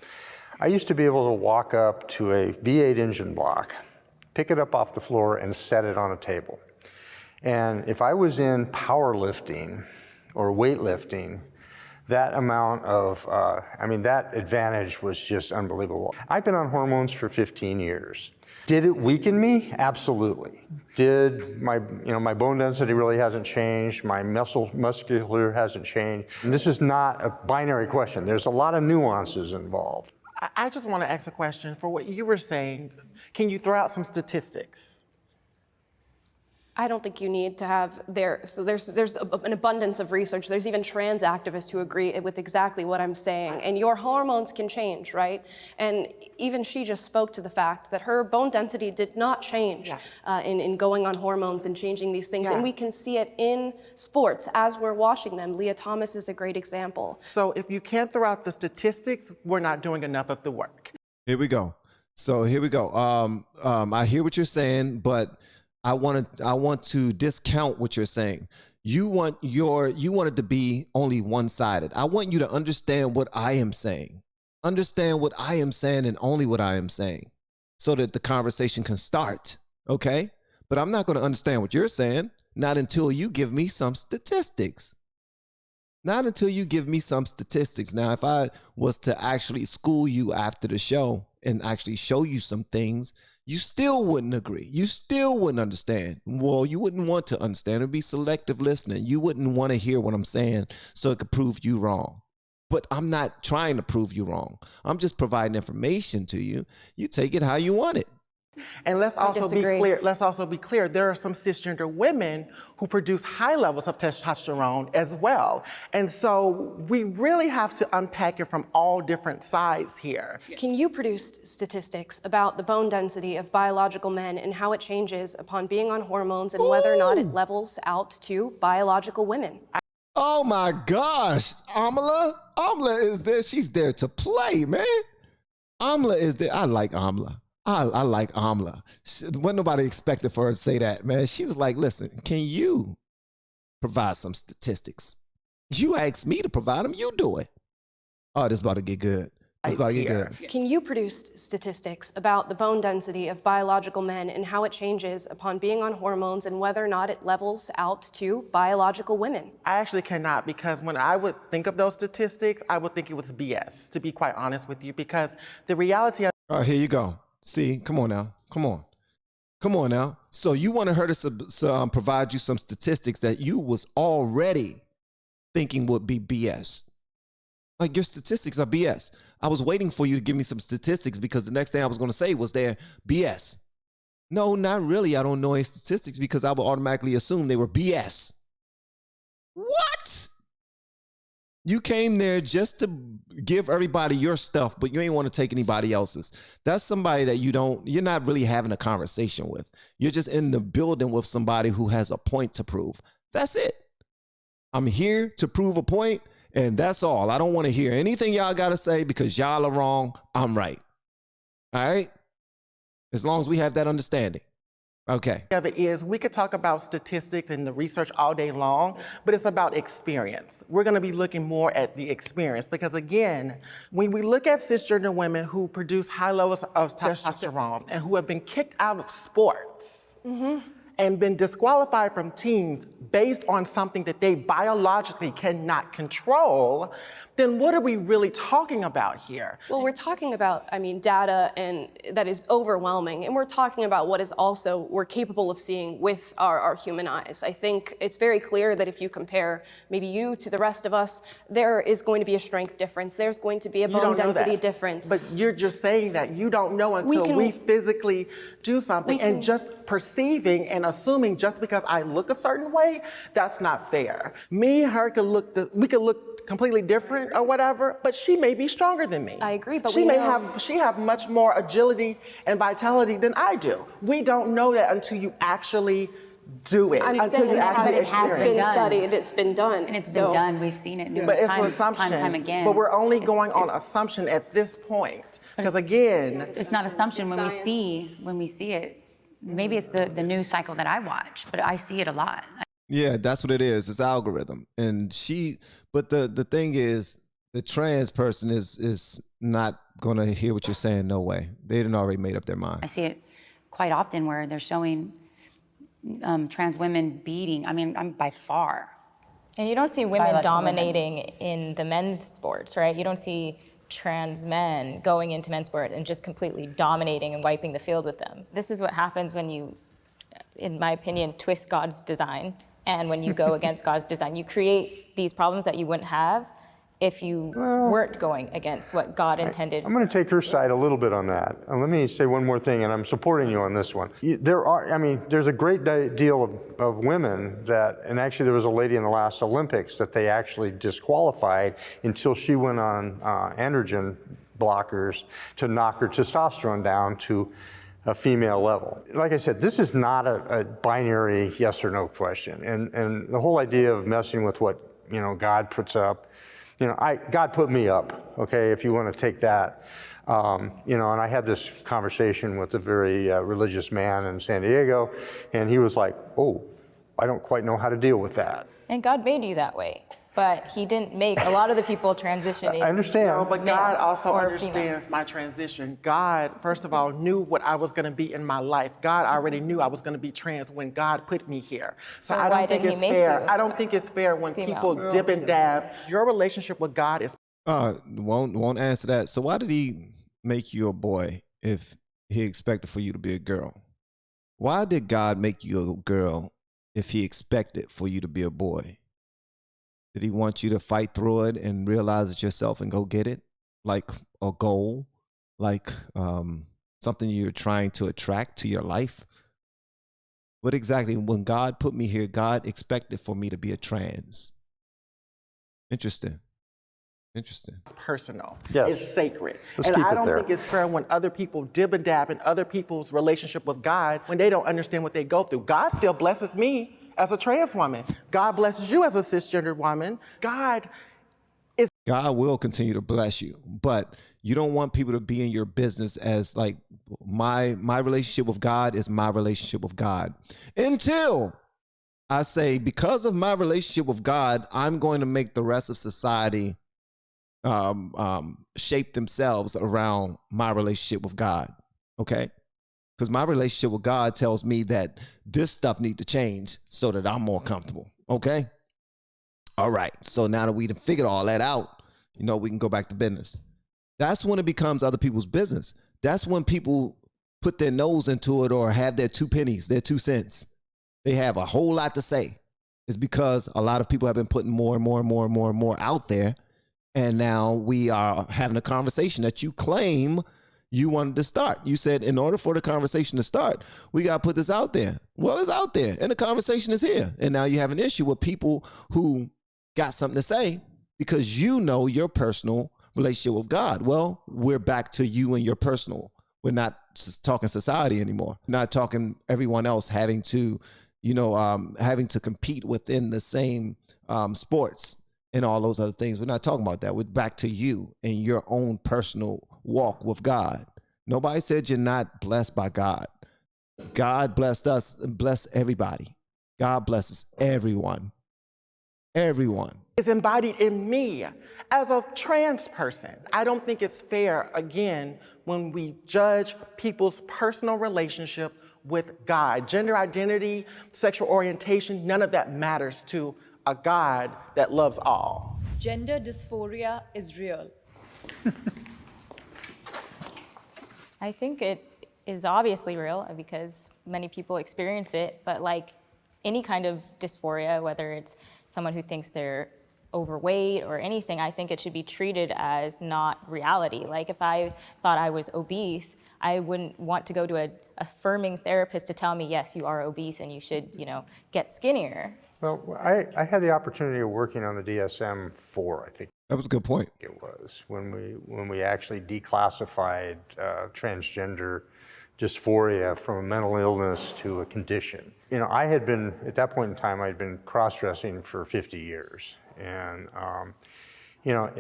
I used to be able to walk up to a V8 engine block, pick it up off the floor and set it on a table. And if I was in powerlifting or weightlifting, that amount of, that advantage was just unbelievable. I've been on hormones for 15 years. Did it weaken me? Absolutely. Did my bone density really hasn't changed, my muscular hasn't changed. And this is not a binary question. There's a lot of nuances involved. I just want to ask a question for what you were saying. Can you throw out some statistics? I don't think you need to have so there's an abundance of research. There's even trans activists who agree with exactly what I'm saying. And your hormones can change, right? And even she just spoke to the fact that her bone density did not change in going on hormones and changing these things. And we can see it in sports as we're watching them. Leah Thomas is a great example. So if you can't throw out the statistics, we're not doing enough of the work. Here we go. So here we go. I hear what you're saying, but I want to discount what you're saying. You want it to be only one-sided. I want you to understand what I am saying. Understand what I am saying and only what I am saying so that the conversation can start, okay? But I'm not going to understand what you're saying, not until you give me some statistics. Not until you give me some statistics. Now, if I was to actually school you after the show and actually show you some things, you still wouldn't agree. You still wouldn't understand. Well, you wouldn't want to understand. It'd be selective listening. You wouldn't want to hear what I'm saying so it could prove you wrong. But I'm not trying to prove you wrong. I'm just providing information to you. You take it how you want it. And let's also be clear, there are some cisgender women who produce high levels of testosterone as well. And so we really have to unpack it from all different sides here. Can you produce statistics about the bone density of biological men and how it changes upon being on hormones and whether or not it levels out to biological women? Oh my gosh, Amla is there. She's there to play, man. Amla is there. I like Amla. I like Amla. Wasn't nobody expected for her to say that, man. She was like, listen, can you provide some statistics? You asked me to provide them, you do it. Oh, this is about to get good. It's about to get good. Can you produce statistics about the bone density of biological men and how it changes upon being on hormones and whether or not it levels out to biological women? I actually cannot, because when I would think of those statistics, I would think it was BS, to be quite honest with you, because the reality of... All right, here you go. See, come on now. Come on now. So you wanted her to provide you some statistics that you was already thinking would be BS. Like, your statistics are BS. I was waiting for you to give me some statistics because the next thing I was going to say was they're BS. No, not really. I don't know any statistics because I would automatically assume they were BS. What? You came there just to give everybody your stuff, but you ain't want to take anybody else's. That's somebody that you're not really having a conversation with. You're just in the building with somebody who has a point to prove. That's it. I'm here to prove a point, and that's all. I don't want to hear anything y'all got to say because y'all are wrong. I'm right. All right? As long as we have that understanding. Okay. Of it is, we could talk about statistics and the research all day long, but it's about experience. We're going to be looking more at the experience because, again, when we look at cisgender women who produce high levels of testosterone and who have been kicked out of sports and been disqualified from teams based on something that they biologically cannot control, then what are we really talking about here? Well, we're talking about, data and that is overwhelming, and we're talking about what is also we're capable of seeing with our human eyes. I think it's very clear that if you compare maybe you to the rest of us, there is going to be a strength difference. There's going to be a bone density difference. But you're just saying that you don't know until we physically do something, and just perceiving and assuming just because I look a certain way, that's not fair. Me and her we could look completely different or whatever, but she may be stronger than me. I agree, but she have much more agility and vitality than I do. We don't know that until you actually do it. I'm saying that it has been studied, it's been done. And it's been done, we've seen it numerous but it's times, an assumption, time and but we're only going on assumption at this point. Because again, it's not assumption when we see it. Maybe it's the news cycle that I watch, but I see it a lot. Yeah, that's what it is. It's algorithm. And but the thing is, the trans person is not going to hear what you're saying. No way. They didn't already made up their mind. I see it quite often where they're showing trans women beating. I'm by far. And you don't see women dominating in the men's sports, right? You don't see trans men going into men's sport and just completely dominating and wiping the field with them. This is what happens when you, in my opinion, twist God's design. And when you go against God's design, you create these problems that you wouldn't have if you weren't going against what God intended. I'm going to take her side a little bit on that. Let me say one more thing, and I'm supporting you on this one. There's a great deal of women that, and actually there was a lady in the last Olympics that they actually disqualified until she went on androgen blockers to knock her testosterone down to a female level. Like I said, this is not a binary yes or no question. And the whole idea of messing with what, God puts up, God put me up, okay, if you want to take that. And I had this conversation with a very religious man in San Diego, and he was like, oh, I don't quite know how to deal with that. And God made you that way. but he didn't make a lot of the people transitioning. I understand. No, but male God also or understands female. my transition. God, first of all, knew what I was going to be in my life. God already knew I was going to be trans when God put me here. So I why don't think didn't he it's make fair. you I don't think it's fair when female? people dip and dab. Your relationship with God is Won't answer that. So why did he make you a boy if he expected for you to be a girl? Why did God make you a girl if he expected for you to be a boy? Did he want you to fight through it and realize it yourself and go get it? Like a goal? Like something you're trying to attract to your life? What exactly, when God put me here, God expected for me to be a trans. Interesting. personal. Yes. It's sacred. Let's and keep I it don't there. think it's fair when other people dib and dab in other people's relationship with God when they don't understand what they go through. God still blesses me as a trans woman. God blesses you as a cisgendered woman. God will continue to bless you, but you don't want people to be in your business as like my relationship with God is my relationship with God. Until I say, because of my relationship with God, I'm going to make the rest of society shape themselves around my relationship with God. Okay? Because my relationship with God tells me that this stuff needs to change so that I'm more comfortable. Okay? All right. So now that we've figured all that out, we can go back to business. That's when it becomes other people's business. That's when people put their nose into it or have their 2 pennies, their 2 cents. They have a whole lot to say. It's because a lot of people have been putting more and more out there. And now we are having a conversation that you claim you wanted to start. You said, in order for the conversation to start, we got to put this out there. Well, it's out there and the conversation is here. And now you have an issue with people who got something to say because your personal relationship with God. Well, we're back to you and your personal. We're not just talking society anymore. We're not talking everyone else having to, having to compete within the same sports and all those other things. We're not talking about that. We're back to you and your own personal walk with God. Nobody said you're not blessed by God. God blessed us and bless everybody. God blesses everyone. Everyone. is embodied in me as a trans person. I don't think it's fair, again, when we judge people's personal relationship with God. Gender identity, sexual orientation, none of that matters to a God that loves all. Gender dysphoria is real. I think it is obviously real because many people experience it, but like any kind of dysphoria, whether it's someone who thinks they're overweight or anything, I think it should be treated as not reality. Like if I thought I was obese, I wouldn't want to go to a affirming therapist to tell me, yes, you are obese and you should, get skinnier. Well, I had the opportunity of working on the DSM-4, I think That was a good point. it was, when we actually declassified transgender dysphoria from a mental illness to a condition. I had been, at that point in time, I'd been cross-dressing for 50 years. And,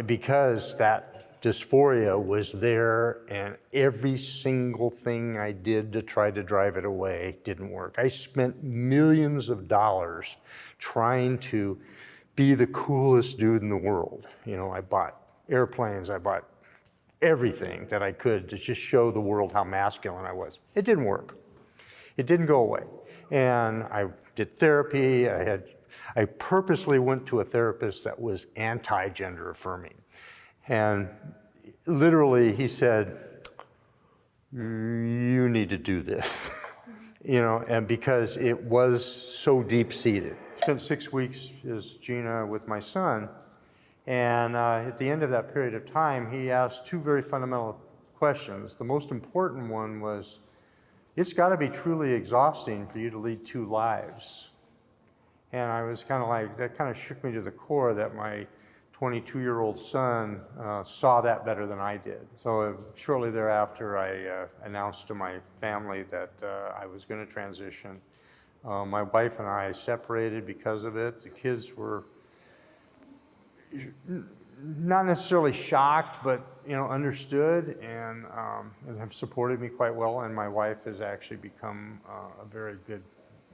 because that dysphoria was there and every single thing I did to try to drive it away didn't work. I spent millions of dollars trying to be the coolest dude in the world. I bought airplanes, I bought everything that I could to just show the world how masculine I was. It didn't work. It didn't go away. And I did therapy. I purposely went to a therapist that was anti-gender affirming. And literally he said, you need to do this, and because it was so deep-seated. Spent 6 weeks as Gina with my son. And at the end of that period of time, he asked 2 very fundamental questions. The most important one was, it's got to be truly exhausting for you to lead 2 lives. And I was kind of like, that kind of shook me to the core that my 22-year-old son saw that better than I did. So shortly thereafter, I announced to my family that I was going to transition. My wife and I separated because of it. The kids were not necessarily shocked, but understood and have supported me quite well. And my wife has actually become a very good,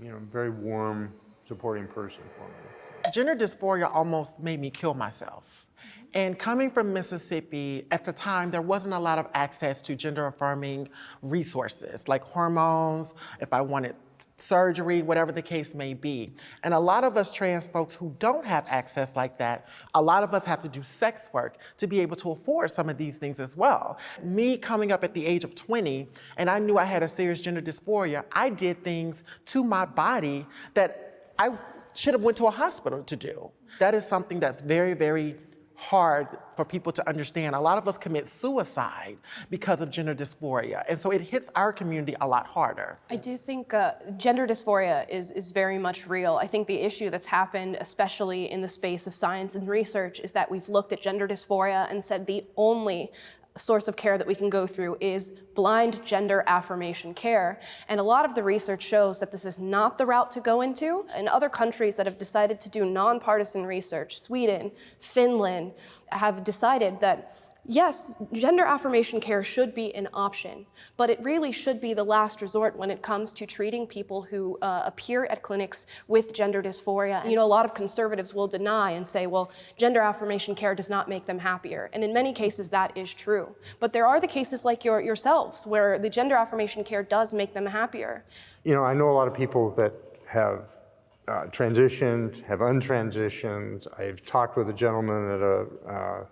very warm, supporting person for me. gender dysphoria almost made me kill myself. And coming from Mississippi, at the time, there wasn't a lot of access to gender-affirming resources, like hormones, if I wanted surgery, whatever the case may be. And a lot of us trans folks who don't have access like that, a lot of us have to do sex work to be able to afford some of these things as well. Me coming up at the age of 20, and I knew I had a serious gender dysphoria, I did things to my body that I should have went to a hospital to do. That is something that's very, very hard for people to understand. A lot of us commit suicide because of gender dysphoria, and so it hits our community a lot harder. I do think gender dysphoria is very much real. I think the issue that's happened, especially in the space of science and research, is that we've looked at gender dysphoria and said the only source of care that we can go through is blind gender affirmation care. And a lot of the research shows that this is not the route to go into. In other countries that have decided to do nonpartisan research, Sweden, Finland, have decided that yes, gender affirmation care should be an option, but it really should be the last resort when it comes to treating people who appear at clinics with gender dysphoria. You know, a lot of conservatives will deny and say, well, gender affirmation care does not make them happier. And in many cases, that is true. But there are the cases like yourselves where the gender affirmation care does make them happier. You know, I know a lot of people that have transitioned, have untransitioned. I've talked with a gentleman at a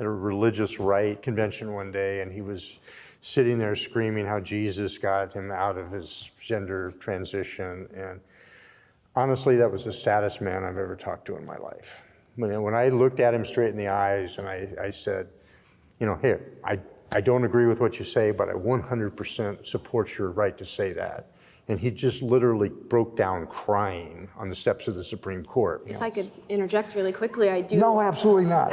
religious right convention one day, and he was sitting there screaming how Jesus got him out of his gender transition. And honestly, that was the saddest man I've ever talked to in my life. When I looked at him straight in the eyes and I said, you know, here, I don't agree with what you say, but I 100% support your right to say that. And he just literally broke down crying on the steps of the Supreme Court. If I could interject really quickly, I do. No, absolutely not.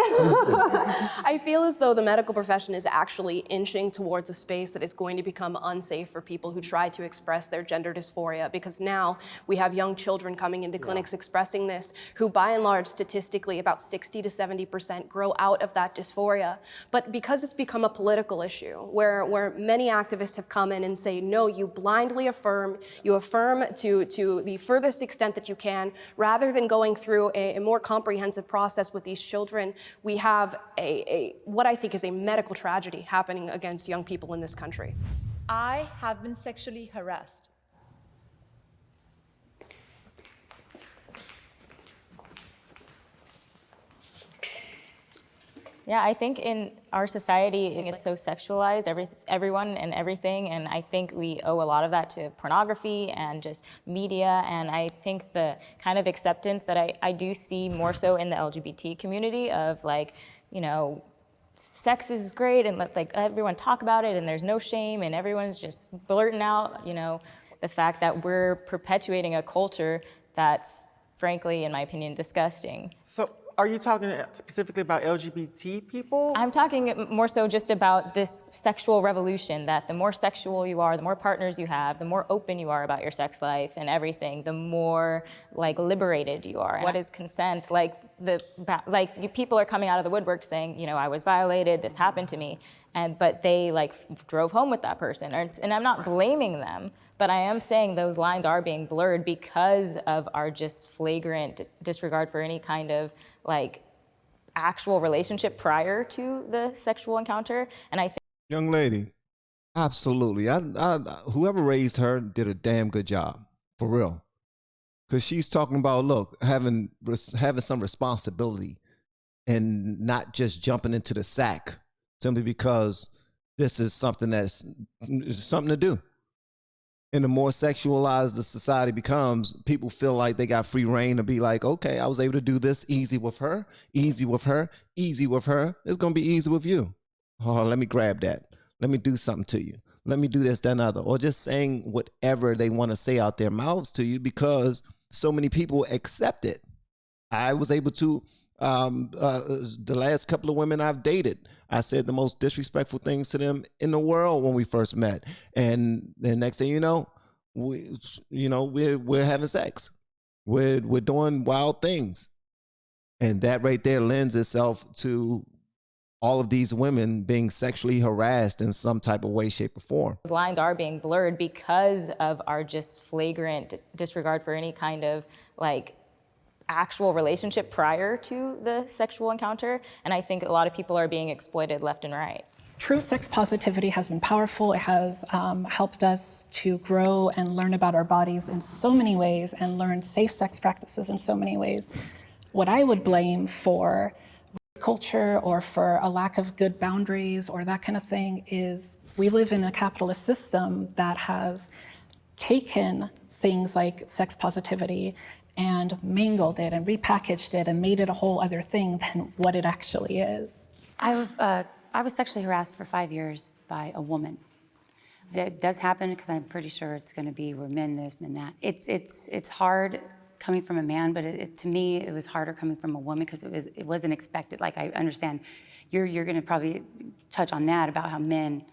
I feel as though the medical profession is actually inching towards a space that is going to become unsafe for people who try to express their gender dysphoria, because now we have young children coming into clinics expressing this, who by and large, statistically, about 60 to 70% grow out of that dysphoria. But because it's become a political issue, where many activists have come in and say, no, you blindly affirm, you affirm to the furthest extent that you can, rather than going through a more comprehensive process with these children, we have what I think is a medical tragedy happening against young people in this country. I have been sexually harassed. Yeah, I think in our society, it's so sexualized, everyone and everything, and I think we owe a lot of that to pornography and just media, and I think the kind of acceptance that I do see more so in the LGBT community of, like, you know, sex is great and let, like, everyone talk about it and there's no shame and everyone's just blurting out, you know, the fact that we're perpetuating a culture that's, frankly, in my opinion, disgusting. So are you talking specifically about LGBT people? I'm talking more so just about this sexual revolution, that the more sexual you are, the more partners you have, the more open you are about your sex life and everything, the more, like, liberated you are. What is consent? People are coming out of the woodwork saying, you know, I was violated, this happened to me, but they, like, drove home with that person. And I'm not blaming them, but I am saying those lines are being blurred because of our just flagrant disregard for any kind of, like, actual relationship prior to the sexual encounter. And I think, young lady, absolutely. Whoever raised her did a damn good job, for real. Because she's talking about, look, having some responsibility and not just jumping into the sack simply because this is something that's something to do. And the more sexualized the society becomes, people feel like they got free reign to be like, okay, I was able to do this easy with her, easy with her, easy with her. It's going to be easy with you. Oh, let me grab that. Let me do something to you. Let me do this, that, and other. Or just saying whatever they want to say out their mouths to you because so many people accept it. I was able to, the last couple of women I've dated, I said the most disrespectful things to them in the world when we first met. And the next thing you know, we're having sex. We're doing wild things. And that right there lends itself to all of these women being sexually harassed in some type of way, shape, or form. those lines are being blurred because of our just flagrant disregard for any kind of, like, actual relationship prior to the sexual encounter. And I think a lot of people are being exploited left and right. True sex positivity has been powerful. It has helped us to grow and learn about our bodies in so many ways and learn safe sex practices in so many ways. What I would blame for culture or for a lack of good boundaries or that kind of thing is we live in a capitalist system that has taken things like sex positivity and mangled it and repackaged it and made it a whole other thing than what it actually is. I was sexually harassed for 5 years by a woman. That does happen because I'm pretty sure it's going to be we're men this, men that. It's hard coming from a man, but to me it was harder coming from a woman because it wasn't expected. Like I understand, you're going to probably touch on that about how men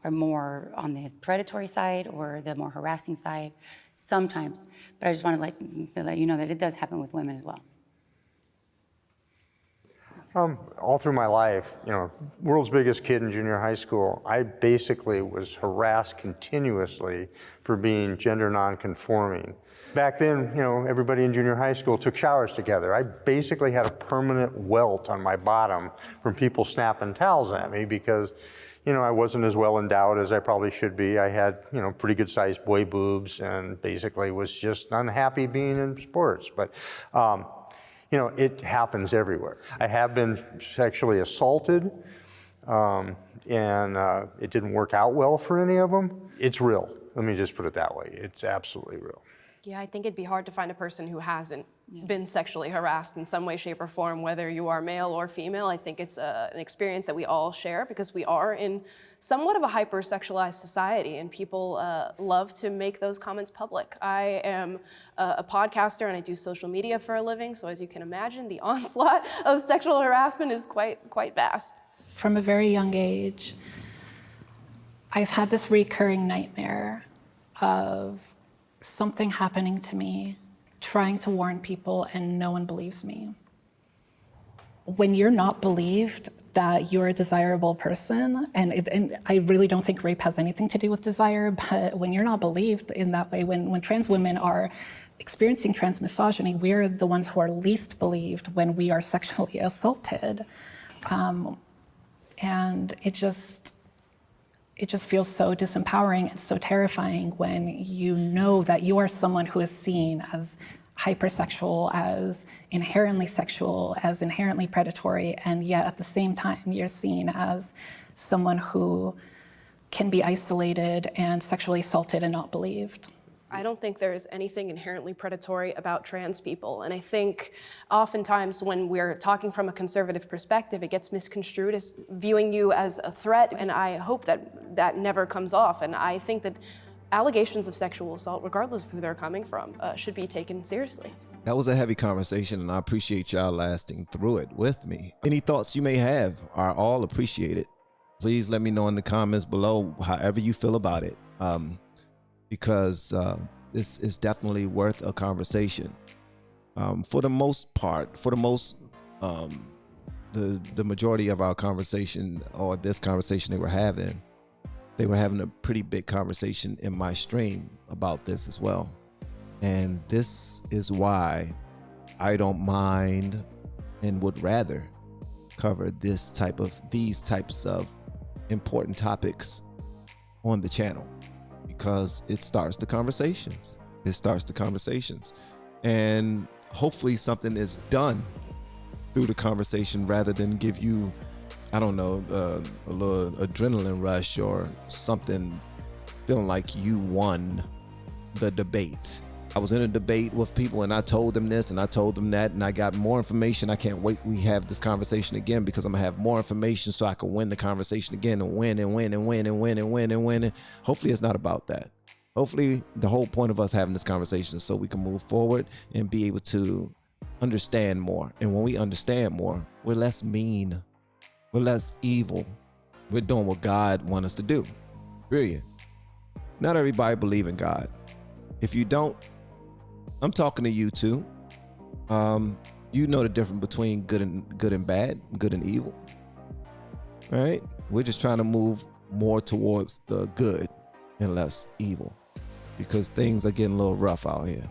are more on the predatory side or the more harassing side sometimes. But I just want to let you know that it does happen with women as well. All through my life, world's biggest kid in junior high school, I basically was harassed continuously for being gender non-conforming. Back then, everybody in junior high school took showers together. I basically had a permanent welt on my bottom from people snapping towels at me because, I wasn't as well endowed as I probably should be. I had, pretty good sized boy boobs and basically was just unhappy being in sports. But, it happens everywhere. I have been sexually assaulted, and it didn't work out well for any of them. It's real. Let me just put it that way. It's absolutely real. Yeah, I think it'd be hard to find a person who hasn't been sexually harassed in some way, shape, or form, whether you are male or female. I think it's an experience that we all share because we are in somewhat of a hyper-sexualized society, and people love to make those comments public. I am a podcaster and I do social media for a living, so as you can imagine, the onslaught of sexual harassment is quite vast. From a very young age, I've had this recurring nightmare of something happening to me, trying to warn people, and no one believes me. When you're not believed that you're a desirable person, and I really don't think rape has anything to do with desire, but when you're not believed in that way, when trans women are experiencing trans misogyny, we're the ones who are least believed when we are sexually assaulted. And it just feels so disempowering and so terrifying when you know that you are someone who is seen as hypersexual, as inherently sexual, as inherently predatory, and yet at the same time you're seen as someone who can be isolated and sexually assaulted and not believed. I don't think there's anything inherently predatory about trans people. And I think oftentimes when we're talking from a conservative perspective, it gets misconstrued as viewing you as a threat. And I hope that that never comes off. And I think that allegations of sexual assault, regardless of who they're coming from, should be taken seriously. That was a heavy conversation, and I appreciate y'all lasting through it with me. Any thoughts you may have are all appreciated. Please let me know in the comments below however you feel about it. Because this is definitely worth a conversation. For the most part, the majority of our conversation, or this conversation they were having a pretty big conversation in my stream about this as well. And this is why I don't mind and would rather cover these types of important topics on the channel. Because it starts the conversations. And hopefully something is done through the conversation rather than give you, I don't know, a little adrenaline rush or something, feeling like you won the debate. I was in a debate with people and I told them this and I told them that and I got more information. I can't wait we have this conversation again because I'm gonna have more information so I can win the conversation again and win and win and win and win and win and win. Hopefully it's not about that. Hopefully the whole point of us having this conversation is so we can move forward and be able to understand more. And when we understand more, we're less mean, we're less evil. We're doing what God wants us to do, period. Not everybody believe in God. If you don't, I'm talking to you too. You know the difference between good and bad, good and evil. All right? We're just trying to move more towards the good and less evil because things are getting a little rough out here.